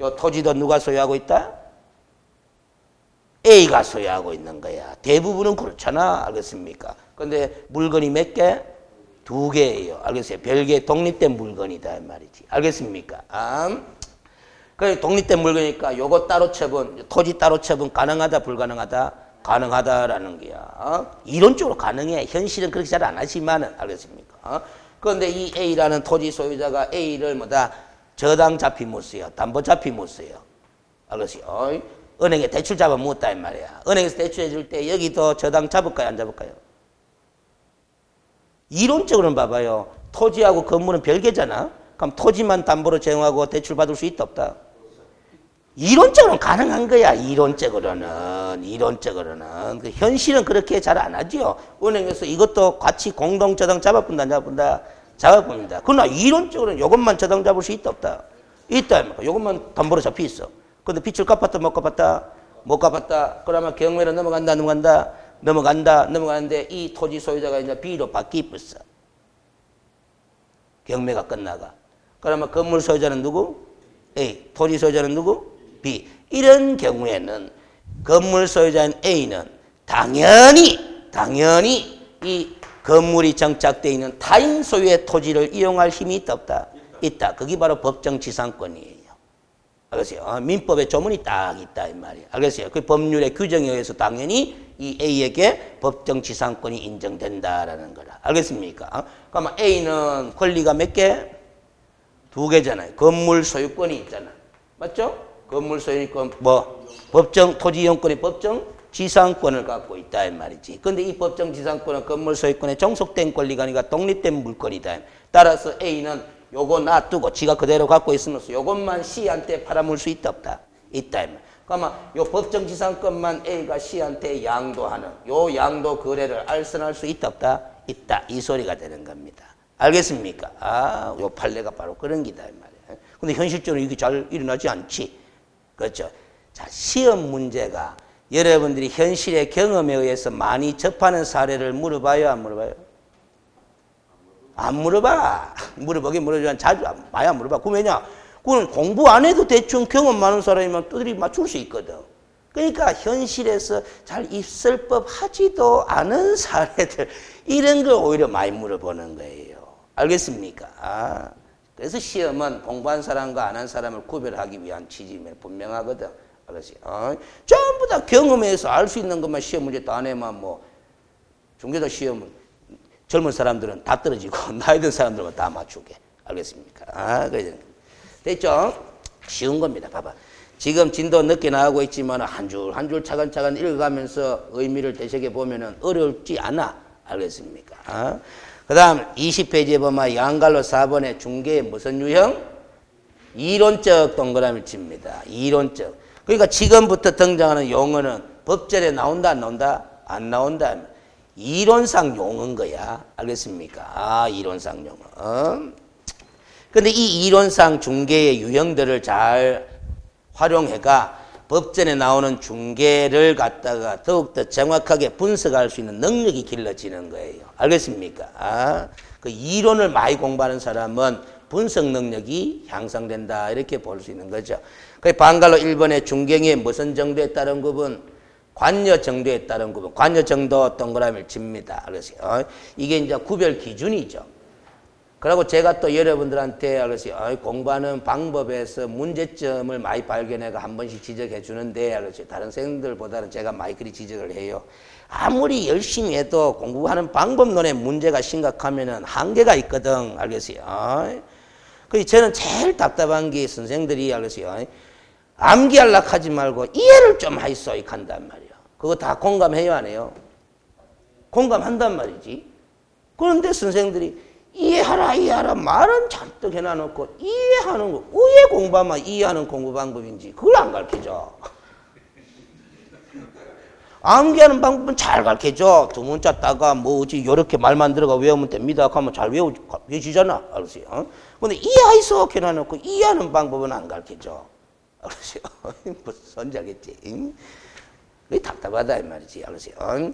요 토지도 누가 소유하고 있다? A가 소유하고 있는 거야. 대부분은 그렇잖아. 알겠습니까? 근데 물건이 몇 개? 2개예요. 알겠어요? 별개 독립된 물건이다 이 말이지. 알겠습니까? 그래 독립된 물건이니까 요거 따로 처분, 토지 따로 처분 가능하다 불가능하다? 가능하다라는 거야. 이론적으로 가능해. 현실은 그렇게 잘 안 하지만은 알겠습니까? 그런데 이 A라는 토지 소유자가 A를 뭐다? 저당 잡히 못 써요. 담보 잡히 못 써요. 알겠어요? 은행에 대출 잡아 묻다 이 말이야. 은행에서 대출해 줄 때 여기도 저당 잡을까요? 안 잡을까요? 이론적으로는 봐봐요. 토지하고 건물은 별개잖아. 그럼 토지만 담보로 제공하고 대출 받을 수 있다 없다? 이론적으로는 가능한 거야. 이론적으로는. 그 현실은 그렇게 잘 안 하죠. 은행에서 이것도 같이 공동 저당 잡아본다 안 잡아본다? 잡아봅니다. 그러나 이론적으로는 이것만 저당 잡을 수 있다 없다? 있다. 이것만 담보로 잡혀 있어. 근데 빚을 갚았다 못 갚았다? 못 갚았다. 그러면 경매로 넘어가는데 이 토지 소유자가 이제 B로 바뀌었어. 경매가 끝나가. 그러면 건물 소유자는 누구? A. 토지 소유자는 누구? B. 이런 경우에는 건물 소유자인 A는 당연히 이 건물이 정착되어 있는 타인 소유의 토지를 이용할 힘이 있다 없다? 있다. 그게 바로 법정지상권이에요. 알겠어요? 민법에 조문이 딱 있다 이 말이에요. 알겠어요? 그 법률의 규정에 의해서 당연히 이 A에게 법정지상권이 인정된다라는 거라. 알겠습니까? 그러면 A는 권리가 몇 개? 2개잖아요. 건물 소유권이 있잖아. 맞죠? 건물 소유권 법정 토지 이용권의 법정 지상권을 갖고 있다 이 말이지. 근데 이 법정 지상권은 건물 소유권에 종속된 권리가 아니라 독립된 물건이다. 따라서 A는 요거 놔두고 지가 그대로 갖고 있으면서 요것만 C한테 팔아물 수 있다 없다? 있다 이 말. 그러면 요 법정 지상권만 A가 C한테 양도하는 요 양도 거래를 알선할 수 있다 없다? 있다. 이 소리가 되는 겁니다. 알겠습니까? 요 판례가 바로 그런 기다 이 말이야. 근데 현실적으로 이게 잘 일어나지 않지. 그렇죠? 자, 시험 문제가 여러분들이 현실의 경험에 의해서 많이 접하는 사례를 물어봐요, 안 물어봐요? 안 물어봐. 물어보긴 물어주면 자주 많이 안 물어봐. 그럼 왜냐? 그건 공부 안 해도 대충 경험 많은 사람이면 두드리 맞출 수 있거든. 그러니까 현실에서 잘 있을 법하지도 않은 사례들 이런 걸 오히려 많이 물어보는 거예요. 알겠습니까? 그래서 시험은 공부한 사람과 안 한 사람을 구별하기 위한 취지임에 분명하거든. 알았어요? 전부 다 경험해서 알 수 있는 것만 시험 문제 다 내면 뭐 중개사 시험은 젊은 사람들은 다 떨어지고 나이 든 사람들은 다 맞추게. 알겠습니까? 그래. 됐죠? 쉬운 겁니다. 봐봐. 지금 진도 늦게 나가고 있지만 한 줄 한 줄 차근차근 읽어가면서 의미를 되새겨 보면은 어렵지 않아. 알겠습니까? 그 다음 20페이지에 보면 양갈로 4번에 중개의 무슨 유형? 이론적 동그라미를 칩니다. 이론적. 그러니까 지금부터 등장하는 용어는 법절에 나온다 안 나온다? 안 나온다. 이론상 용어인 거야. 알겠습니까? 이론상 용어. 근데 이 이론상 중개의 유형들을 잘 활용해가 법전에 나오는 중개를 갖다가 더욱더 정확하게 분석할 수 있는 능력이 길러지는 거예요. 알겠습니까? 그 이론을 많이 공부하는 사람은 분석 능력이 향상된다. 이렇게 볼 수 있는 거죠. 그 방갈로 1번의 중개의 무슨 정도에 따른 구분? 관여 정도에 따른 구분. 관여 정도 동그라미를 칩니다. 알겠어요? 이게 이제 구별 기준이죠. 그리고 제가 또 여러분들한테 알겠어요? 공부하는 방법에서 문제점을 많이 발견해가 한 번씩 지적해 주는데 알겠어요? 다른 선생님들보다는 제가 많이 그리 지적을 해요. 아무리 열심히 해도 공부하는 방법론에 문제가 심각하면은 한계가 있거든. 알겠어요? 그래서 저는 제일 답답한 게 선생들이 알겠어요? 암기하려고 하지 말고 이해를 좀 하이소 이 한단 말이야. 그거 다 공감해요 안 해요? 공감한단 말이지. 그런데 선생들이 이해하라 이해하라 말은 잔뜩 해놔놓고 이해하는 거 왜 공부하면 이해하는 공부 방법인지 그걸 안 가르쳐줘. 암기하는 방법은 잘 가르쳐줘. 두 문자 따가 뭐지 요렇게 말만 들어가 외우면 됩니다. 하면 잘 외워지잖아. 알았어요? 근데 이해하이소 해놔놓고 이해하는 방법은 안 가르쳐줘. 알았어요? 무슨 소리인지 알겠지? 그게 답답하다 이 말이지. 알았어요?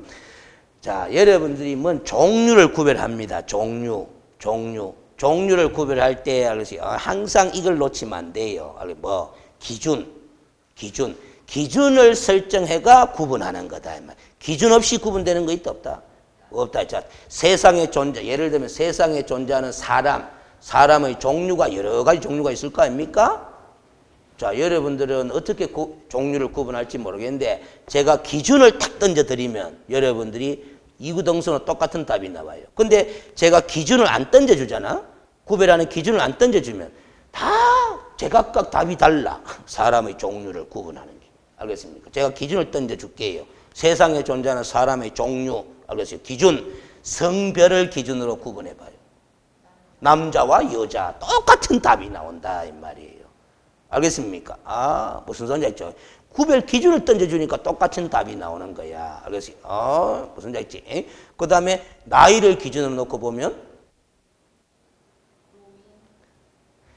자, 여러분들이 뭔 종류를 구별합니다. 종류를 구별할 때 알았어요? 항상 이걸 놓치면 안 돼요. 뭐 기준을 설정해가 구분하는 거다. 이 말. 기준 없이 구분되는 거 있다 없다? 없다. 자, 세상에 예를 들면 세상에 존재하는 사람의 종류가 여러 가지 종류가 있을 거 아닙니까? 자, 여러분들은 어떻게 종류를 구분할지 모르겠는데 제가 기준을 탁 던져드리면 여러분들이 이구동성으로 똑같은 답이 나와요. 근데 제가 기준을 안 던져주잖아? 구별하는 기준을 안 던져주면 다 제각각 답이 달라. 사람의 종류를 구분하는 게. 알겠습니까? 제가 기준을 던져줄게요. 세상에 존재하는 사람의 종류. 알겠어요? 기준. 성별을 기준으로 구분해봐요. 남자와 여자 똑같은 답이 나온다 이 말이에요. 알겠습니까? 아, 무슨 소리인지 알죠? 구별 기준을 던져주니까 똑같은 답이 나오는 거야. 알겠어요? 무슨 소리인지 알지? 그 다음에 나이를 기준으로 놓고 보면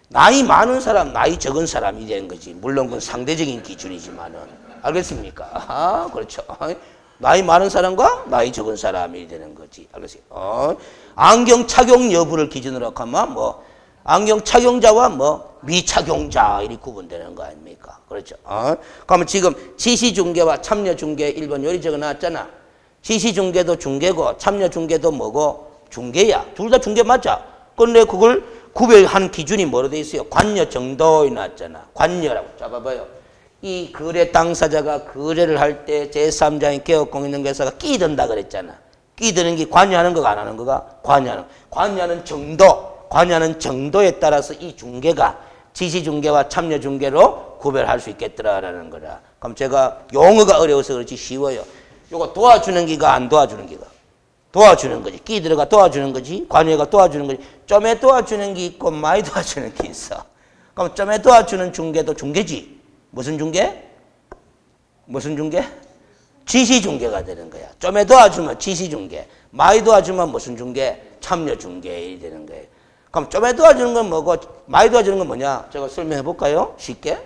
나이 많은 사람, 나이 적은 사람이 되는 거지. 물론 그건 상대적인 기준이지만은. 알겠습니까? 아, 그렇죠. 나이 많은 사람과 나이 적은 사람이 되는 거지. 알겠어요? 안경 착용 여부를 기준으로 하면 뭐 안경 착용자와 뭐 미착용자 이렇게 구분되는 거 아닙니까? 그렇죠? 그러면 지금 지시중개와 참여중개 1번 요리 적어놨잖아. 지시중개도 중개고 참여중개도 뭐고 중개야. 둘 다 중개 맞아. 근데 그걸 구별하는 기준이 뭐로 돼 있어요? 관여 정도에 나왔잖아. 관여라고 잡아봐요. 이 거래 당사자가 거래를 할 때 제3자인 개업공인중개사가 끼든다 그랬잖아. 끼드는 게 관여하는 거가 안 하는 거가? 관여하는 정도에 따라서 이 중개가 지시중개와 참여중개로 구별할 수 있겠더라라는 거라. 그럼 제가 용어가 어려워서 그렇지 쉬워요. 요거 도와주는 기가 안 도와주는 기가? 도와주는 거지. 끼 들어가 도와주는 거지. 관여가 도와주는 거지. 좀에 도와주는 게 있고 많이 도와주는 게 있어. 그럼 좀에 도와주는 중개도 중개지. 무슨 중개? 지시중개가 되는 거야. 좀에 도와주면 지시중개. 많이 도와주면 무슨 중개? 참여중개이 되는 거예요. 그럼 좀에 도와주는 건 뭐고 많이 도와주는 건 뭐냐? 제가 설명해 볼까요? 쉽게.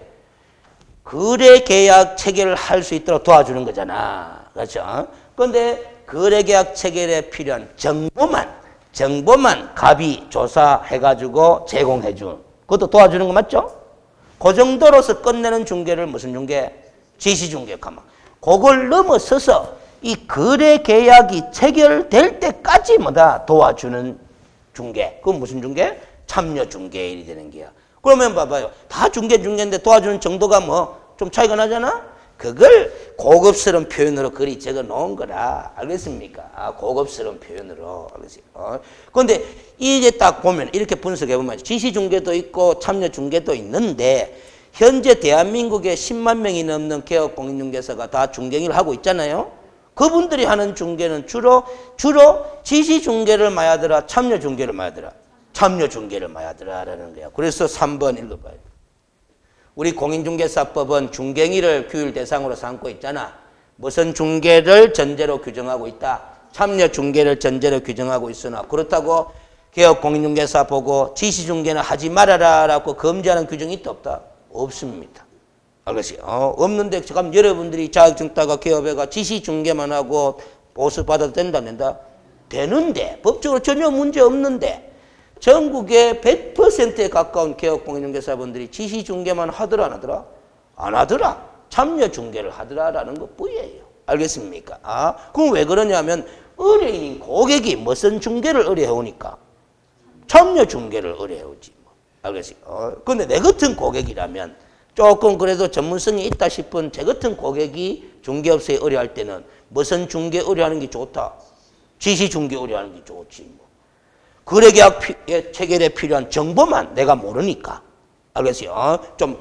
거래계약 체결을 할 수 있도록 도와주는 거잖아. 그렇죠? 그런데 거래계약 체결에 필요한 정보만 갑이 조사해가지고 제공해준. 그것도 도와주는 거 맞죠? 그 정도로서 끝내는 중개를 무슨 중개? 지시중개. 그걸 넘어서서 이 거래계약이 체결될 때까지 뭐다? 도와주는 중개. 그건 무슨 중개? 참여중개일이 되는 거야. 그러면 봐봐요. 다 중개인데 도와주는 정도가 뭐 좀 차이가 나잖아? 그걸 고급스러운 표현으로 글이 적어 놓은 거라. 알겠습니까? 고급스러운 표현으로. 알겠어요? 그런데 이제 딱 보면 이렇게 분석해 보면 지시중개도 있고 참여중개도 있는데 현재 대한민국에 10만 명이 넘는 개업공인중개사가 다 중개인을 하고 있잖아요. 그분들이 하는 중개는 주로 지시중개를 많이 하더라, 참여중개를 많이 하더라. 참여중개를 많이 하더라라는 거야. 그래서 3번 읽어봐요. 우리 공인중개사법은 중개인을 규율 대상으로 삼고 있잖아. 무슨 중개를 전제로 규정하고 있다. 참여중개를 전제로 규정하고 있으나 그렇다고 개업공인중개사 보고 지시중개는 하지 말아라라고 금지하는 규정이 있다 없다? 없습니다. 알겠어요? 없는데 지금 여러분들이 자격증 따가 개업해가 지시중개만 하고 보수 받아도 된다 안 된다? 되는데 법적으로 전혀 문제 없는데 전국에 100%에 가까운 개업공인중개사분들이 지시중개만 하더라 안 하더라? 안 하더라. 참여중개를 하더라라는 것뿐이에요. 알겠습니까? 그럼 왜 그러냐면 의뢰인인 고객이 무슨 중개를 의뢰해오니까 참여중개를 의뢰해오지. 뭐. 알겠어요? 근데 내 같은 고객이라면 조금 그래도 전문성이 있다 싶은 제 같은 고객이 중개업소에 의뢰할 때는 무슨 중개 의뢰하는 게 좋다? 지시중개 의뢰하는 게 좋지. 뭐. 거래계약 체결에 필요한 정보만 내가 모르니까. 알겠어요? 좀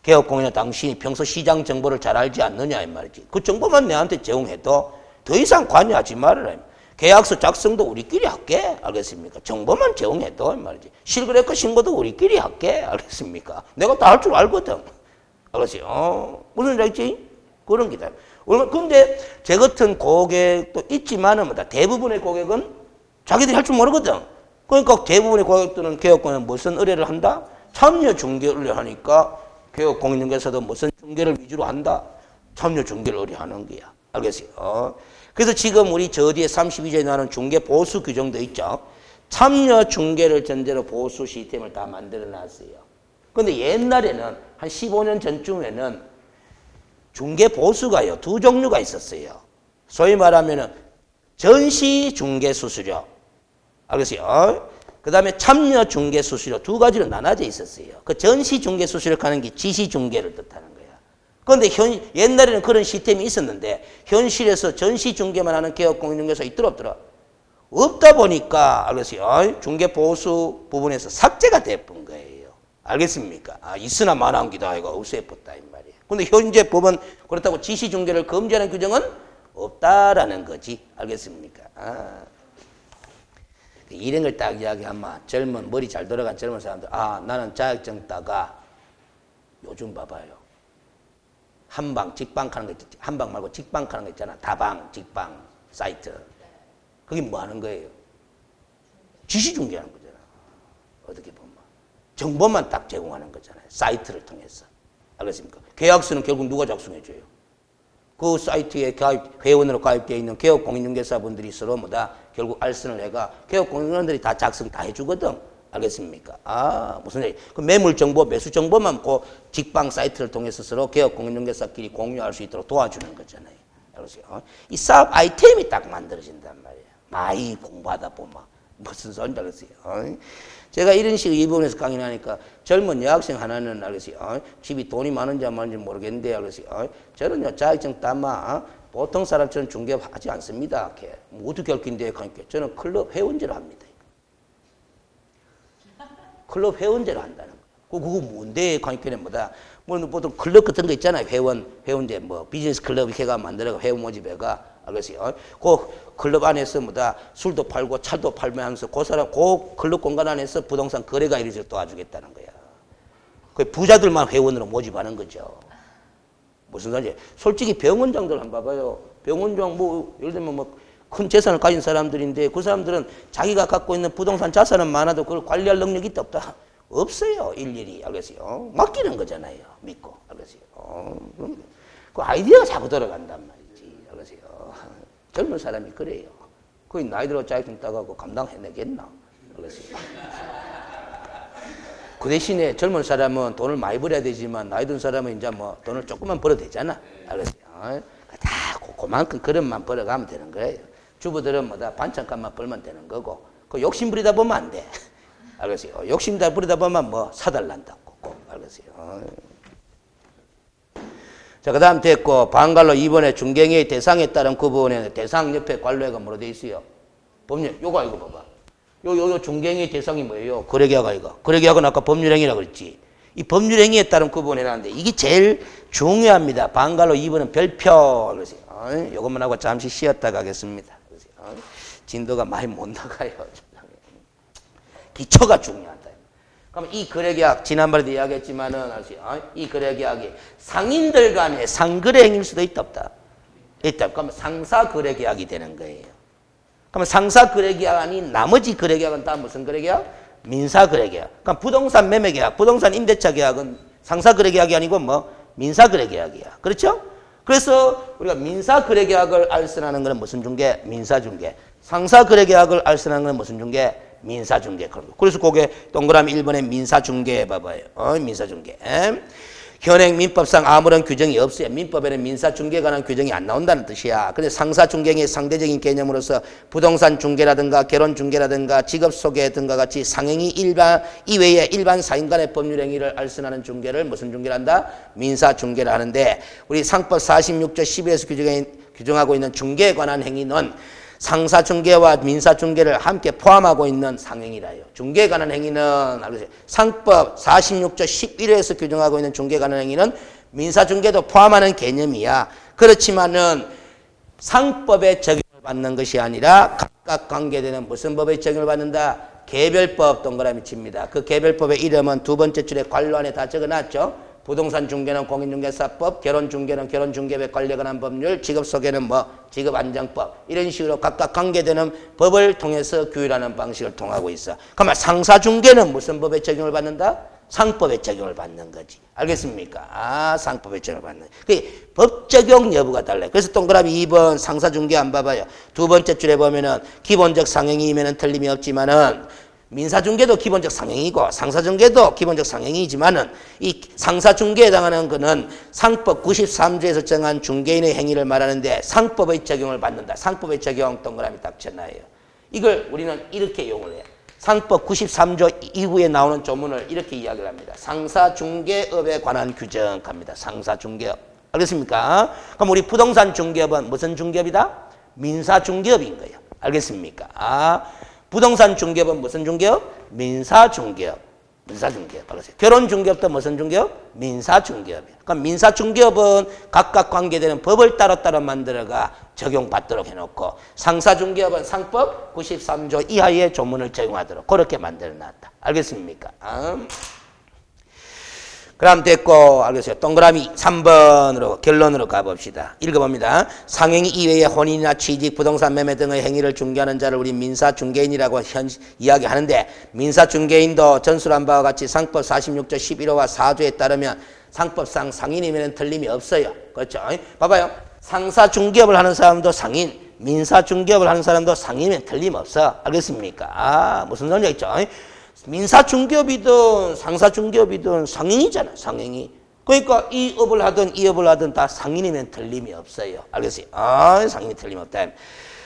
개업공인은 당신이 평소 시장 정보를 잘 알지 않느냐 이 말이지. 그 정보만 내한테 제공해도 더 이상 관여하지 말아라. 계약서 작성도 우리끼리 할게. 알겠습니까? 정보만 제공해도 이 말이지. 실거래가 신고도 우리끼리 할게. 알겠습니까? 내가 다 할 줄 알거든. 알겠어요? 무슨 말인지? 그런 기다. 근데 제 같은 고객도 있지만은 대부분의 고객은 자기들이 할 줄 모르거든. 그러니까 대부분의 고객들은 개업권은 무슨 의뢰를 한다? 참여 중개 의뢰하니까 개업공인중개사도 무슨 중개를 위주로 한다? 참여 중개를 의뢰하는 거야. 알겠어요? 그래서 지금 우리 저 뒤에 32조에 나오는 중개 보수 규정도 있죠. 참여 중개를 전제로 보수 시스템을 다 만들어 놨어요. 근데 옛날에는 한 15년 전쯤에는 중개 보수가요. 두 종류가 있었어요. 소위 말하면은 전시 중개 수수료. 알겠어요? 그 다음에 참여 중개 수수료 두 가지로 나눠져 있었어요. 그 전시 중개 수수료 하는 게 지시 중개를 뜻하는 거야. 그런데 옛날에는 그런 시스템이 있었는데 현실에서 전시 중개만 하는 개업공인중개사 있더라 없더라? 없다 보니까 알겠어요? 중개 보수 부분에서 삭제가 돼본 거예요. 알겠습니까? 있으나 마나한 기다 이거 없애버렸다 이 말이에요. 근데 현재 법은 그렇다고 지시 중개를 금지하는 규정은 없다라는 거지. 알겠습니까? 이런 걸 딱 이야기하면 젊은 머리 잘 돌아간 젊은 사람들 나는 자격증 따가 요즘 봐봐요. 한방 직방하는 거 있지. 한방 말고 직방하는 거 있잖아. 다방 직방 사이트. 그게 뭐 하는 거예요? 지시 중개하는 거잖아. 어떻게 보면 정보만 딱 제공하는 거잖아요. 사이트를 통해서. 알겠습니까? 계약서는 결국 누가 작성해줘요? 그 사이트에 회원으로 가입되어 있는 개업공인중개사분들이 서로 결국 알선을 해가 개업공인중개사들이 다 작성 다 해주거든. 알겠습니까? 무슨 얘기? 그 매물 정보, 매수 정보만 그 직방 사이트를 통해서 서로 개업공인중개사끼리 공유할 수 있도록 도와주는 거잖아요. 알겠어요? 이 사업 아이템이 딱 만들어진단 말이에요. 많이 공부하다 보면 무슨 소리인지 알겠어요? 제가 이런 식으로 이 부분에서 강의하니까 젊은 여학생 하나는 알겠어요? 집이 돈이 많은지 안 많은지 모르겠는데 알겠어요? 저는요 자격증 따마 보통 사람처럼 중개하지 않습니다. 어떻게 할 건데 그러니까 저는 클럽 회원제를 합니다. 클럽 회원제를 한다는 거예요. 그거 뭔데? 그러니까 보통 클럽 같은 거 있잖아요. 회원제 비즈니스 클럽 해가 만들어가 회원 모집해가 알겠어요? 그 클럽 안에서 술도 팔고 차도 팔면서 그 클럽 공간 안에서 부동산 거래가 이루어질 도와주겠다는 거야. 그 부자들만 회원으로 모집하는 거죠. 무슨 소리지? 솔직히 병원장들 한번 봐봐요. 병원장 예를 들면 큰 재산을 가진 사람들인데 그 사람들은 자기가 갖고 있는 부동산 자산은 많아도 그걸 관리할 능력이 있다 없다? 없어요. 일일이. 알겠어요? 맡기는 거잖아요. 믿고. 알겠어요? 그 아이디어가 자꾸 돌아간단 말이지. 알겠어요? 젊은 사람이 그래요. 거의 나이 들어 자격증 따가고 감당해내겠나? 알겠어요? 그 대신에 젊은 사람은 돈을 많이 벌어야 되지만 나이 든 사람은 이제 돈을 조금만 벌어도 되잖아. 알겠어요? 다 그만큼 그릇만 벌어가면 되는 거예요. 주부들은 반찬값만 벌면 되는 거고 그 욕심 부리다 보면 안 돼. 알겠어요? 욕심 다 부리다 보면 사달란다고 꼭. 알겠어요? 자, 그 다음 됐고 반갈로 2번에 중개행위의 대상에 따른 그 부분에 대상 옆에 관로해가 뭐로 돼 있어요? 법률 요거 이거 봐봐. 요 중개행위의 대상이 뭐예요? 거래계약 이거. 거래계약은 아까 법률행위라고 그랬지. 이 법률행위에 따른 구분해 놨는데 이게 제일 중요합니다. 반갈로 2번은 별표. 그러세요. 요것만 하고 잠시 쉬었다 가겠습니다. 진도가 많이 못 나가요. 기초가 중요하다. 그럼 이 거래계약 지난번에도 이야기했지만은 이 거래계약이 상인들 간의 상거래 행위일 수도 있다 없다. 있다. 그럼 상사 거래계약이 되는 거예요. 그럼 상사 거래계약 아닌 나머지 거래계약은 다 무슨 거래계약? 민사 거래계약. 그럼 부동산 매매계약, 부동산 임대차 계약은 상사 거래계약이 아니고 민사 거래계약이야. 그렇죠? 그래서 우리가 민사 거래계약을 알선하는 것은 무슨 중개? 민사 중개. 상사 거래계약을 알선하는 것은 무슨 중개? 민사 중개. 그래서 그게 동그라미 1번에 민사 중개 해봐봐요. 민사 중개. 현행 민법상 아무런 규정이 없어요. 민법에는 민사 중개에 관한 규정이 안 나온다는 뜻이야. 근데 상사 중개의 상대적인 개념으로서 부동산 중개라든가 결혼 중개라든가 직업 소개 등과 같이 상행위 이외에 일반 사인 간의 법률 행위를 알선하는 중개를 무슨 중개를 한다? 민사 중개를 하는데 우리 상법 46조 12에서 규정하고 있는 중개에 관한 행위는 상사 중개와 민사 중개를 함께 포함하고 있는 상행이라요. 중개에 관한 행위는 상법 46조 11호에서 규정하고 있는 중개에 관한 행위는 민사 중개도 포함하는 개념이야. 그렇지만은 상법의 적용을 받는 것이 아니라 각각 관계되는 무슨 법의 적용을 받는다? 개별법 동그라미 칩니다. 그 개별법의 이름은 두 번째 줄에 관로 안에 다 적어놨죠. 부동산 중개는 공인중개사법, 결혼 중개는 결혼중개법에 관련한 법률, 직업 소개는 뭐 직업안정법 이런 식으로 각각 관계되는 법을 통해서 규율하는 방식을 통하고 있어. 그러면 상사중개는 무슨 법의 적용을 받는다? 상법의 적용을 받는 거지. 알겠습니까? 상법의 적용을 받는. 그 법 적용 여부가 달라요. 그래서 동그라미 2번 상사중개 안 봐봐요. 두 번째 줄에 보면은 기본적 상행이면은 틀림이 없지만은 민사중개도 기본적 상행이고 상사중개도 기본적 상행이지만은 이 상사중개에 해당하는 거는 상법 93조에서 정한 중개인의 행위를 말하는데 상법의 적용을 받는다. 상법의 적용 동그라미 딱 쳐놔요. 이걸 우리는 이렇게 이용을 해요. 상법 93조 이후에 나오는 조문을 이렇게 이야기를 합니다. 상사중개업에 관한 규정 합니다. 상사중개업. 알겠습니까? 그럼 우리 부동산 중개업은 무슨 중개업이다? 민사중개업인 거예요. 알겠습니까? 부동산 중개업은 무슨 중개업? 민사중개업. 민사중개업. 알겠어요? 결혼중개업도 무슨 중개업? 민사중개업이에요. 그럼 민사중개업은 각각 관계되는 법을 따로따로 만들어가 적용받도록 해놓고 상사중개업은 상법 93조 이하의 조문을 적용하도록 그렇게 만들어놨다. 알겠습니까? 그럼 됐고, 알겠어요. 동그라미 3번으로 결론으로 가봅시다. 읽어봅니다. 상행위 이외의 혼인이나 취직, 부동산 매매 등의 행위를 중개하는 자를 우리 민사중개인이라고 이야기하는데 민사중개인도 전술한 바와 같이 상법 46조 11호와 4조에 따르면 상법상 상인이면 틀림이 없어요. 그렇죠? 봐봐요. 상사중개업을 하는 사람도 상인, 민사중개업을 하는 사람도 상인이면 틀림없어. 알겠습니까? 무슨 소리가 있죠? 민사중개업이든 상사중개업이든 상인이잖아. 상인이. 그러니까 이 업을 하든 이 업을 하든 다 상인이면 틀림이 없어요. 알겠어요? 상인이 틀림없다.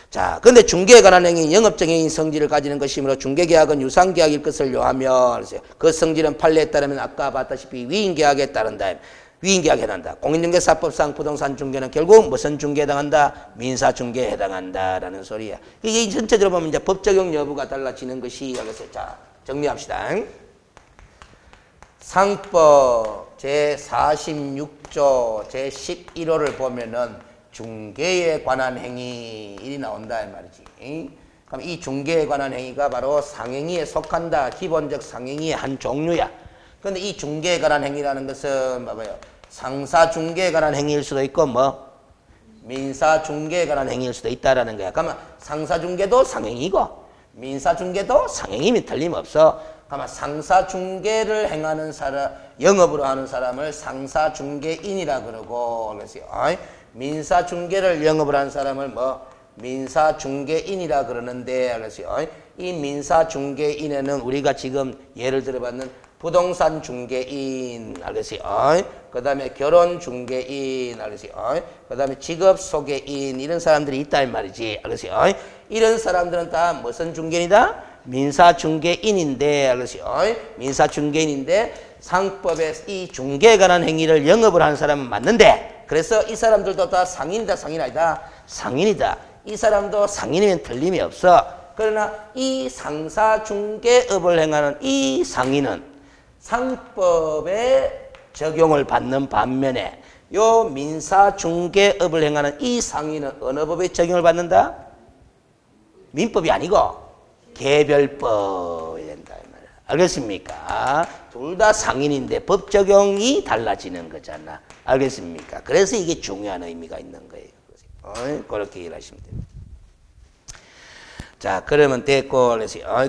자, 근데 중개에 관한 행위 영업정행인 성질을 가지는 것이므로 중개계약은 유상계약일 것을 요하며 그 성질은 판례에 따르면 아까 봤다시피 위임계약에 따른다. 위임계약에 해당한다. 공인중개사법상 부동산 중개는 결국 무슨 중개에 해당한다? 민사중개에 해당한다라는 소리야. 이게 전체적으로 보면 이제 법 적용 여부가 달라지는 것이 알겠어요? 자, 정리합시다. 상법 제46조 제11호를 보면은 중개에 관한 행위 일이 나온다 이 말이지. 그럼 이 중개에 관한 행위가 바로 상행위에 속한다. 기본적 상행위의 한 종류야. 그런데 이 중개에 관한 행위라는 것은 봐봐요. 상사중개에 관한 행위일 수도 있고 뭐 민사중개에 관한 행위일 수도 있다라는 거야. 그러면 상사중개도 상행이고 민사중개도 상행이면 틀림없어. 그러면 상사중개를 행하는 사람, 영업으로 하는 사람을 상사중개인이라 그러고, 그랬어요. 민사중개를 영업을 하는 사람을 뭐 민사중개인이라 그러는데, 그랬어요. 이 민사중개인에는 우리가 지금 예를 들어봤는 부동산 중개인, 알겠어요? 그 다음에 결혼 중개인, 알겠어요? 그 다음에 직업 소개인, 이런 사람들이 있다, 이 말이지, 알겠어요? 이런 사람들은 다 무슨 중개인이다? 민사 중개인인데, 알겠어요? 민사 중개인인데, 상법에 이 중개에 관한 행위를 영업을 하는 사람은 맞는데, 그래서 이 사람들도 다 상인이다, 상인 아니다? 상인이다. 이 사람도 상인이면 틀림이 없어. 그러나 이 상사중개업을 행하는 이 상인은 상법에 적용을 받는 반면에 요 민사중개업을 행하는 이 상인은 어느 법에 적용을 받는다? 민법이 아니고 개별법이 된다. 알겠습니까? 둘 다 상인인데 법 적용이 달라지는 거잖아. 알겠습니까? 그래서 이게 중요한 의미가 있는 거예요. 그렇게 이해하시면 됩니다. 자, 그러면 됐고,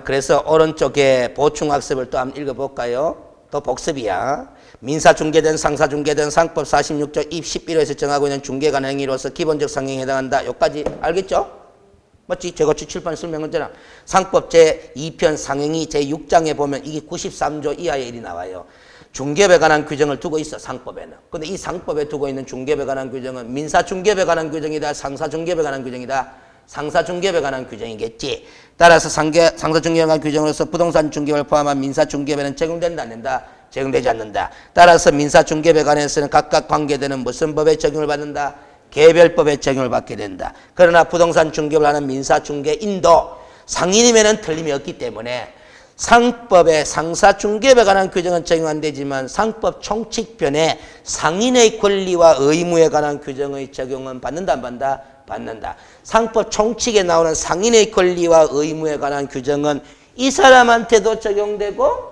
그래서 오른쪽에 보충학습을 또 한번 읽어볼까요? 또 복습이야. 민사중개든 상사중개든 상법 46조 11호에서 정하고 있는 중개 관한 행위로서 기본적 상행에 해당한다. 여기까지 알겠죠? 맞지? 제거치 칠판 설명했잖아. 상법 제2편 상행위 제6장에 보면 이게 93조 이하의 일이 나와요. 중개업에 관한 규정을 두고 있어, 상법에는. 근데 이 상법에 두고 있는 중개업에 관한 규정은 민사중개업에 관한 규정이다, 상사중개업에 관한 규정이다. 상사중개업에 관한 규정이겠지. 따라서 상사중개업에 관한 규정으로서 부동산 중개업을 포함한 민사중개업에는 적용된다, 안 된다? 적용되지 않는다. 따라서 민사중개업에 관해서는 각각 관계되는 무슨 법에 적용을 받는다? 개별법에 적용을 받게 된다. 그러나 부동산 중개업을 하는 민사중개인도 상인이면은 틀림이 없기 때문에 상법의 상사중개업에 관한 규정은 적용 안 되지만 상법 총칙편에 상인의 권리와 의무에 관한 규정의 적용은 받는다, 안 받는다? 받는다. 상법 총칙에 나오는 상인의 권리와 의무에 관한 규정은 이 사람한테도 적용되고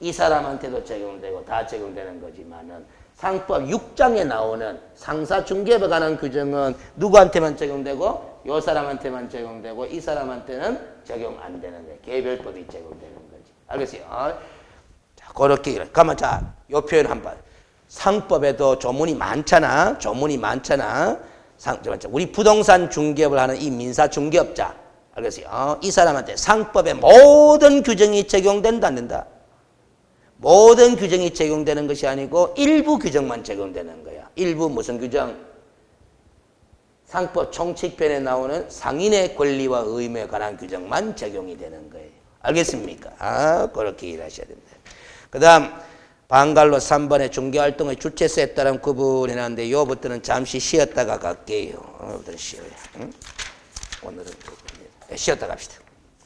이 사람한테도 적용되고 다 적용되는 거지만은 상법 6장에 나오는 상사중개업에 관한 규정은 누구한테만 적용되고 요 사람한테만 적용되고 이 사람한테는 적용 안 되는 거예요. 개별법이 적용되는 거지. 알겠어요? 자, 그렇게. 그러면 자, 요 표현 한번. 상법에도 조문이 많잖아. 우리 부동산 중개업을 하는 이 민사 중개업자. 알겠어요? 이 사람한테 상법의 모든 규정이 적용된다, 안 된다? 모든 규정이 적용되는 것이 아니고 일부 규정만 적용되는 거야. 일부 무슨 규정? 상법 총칙편에 나오는 상인의 권리와 의무에 관한 규정만 적용이 되는 거예요. 알겠습니까? 그렇게 일하셔야 됩니다. 그 다음 방갈로 3번의 중개활동의 주체성에 따른 구분이 나는데 요부터는 잠시 쉬었다가 갈게요. 오늘은 쉬어요. 오늘은 쉬었다 갑시다.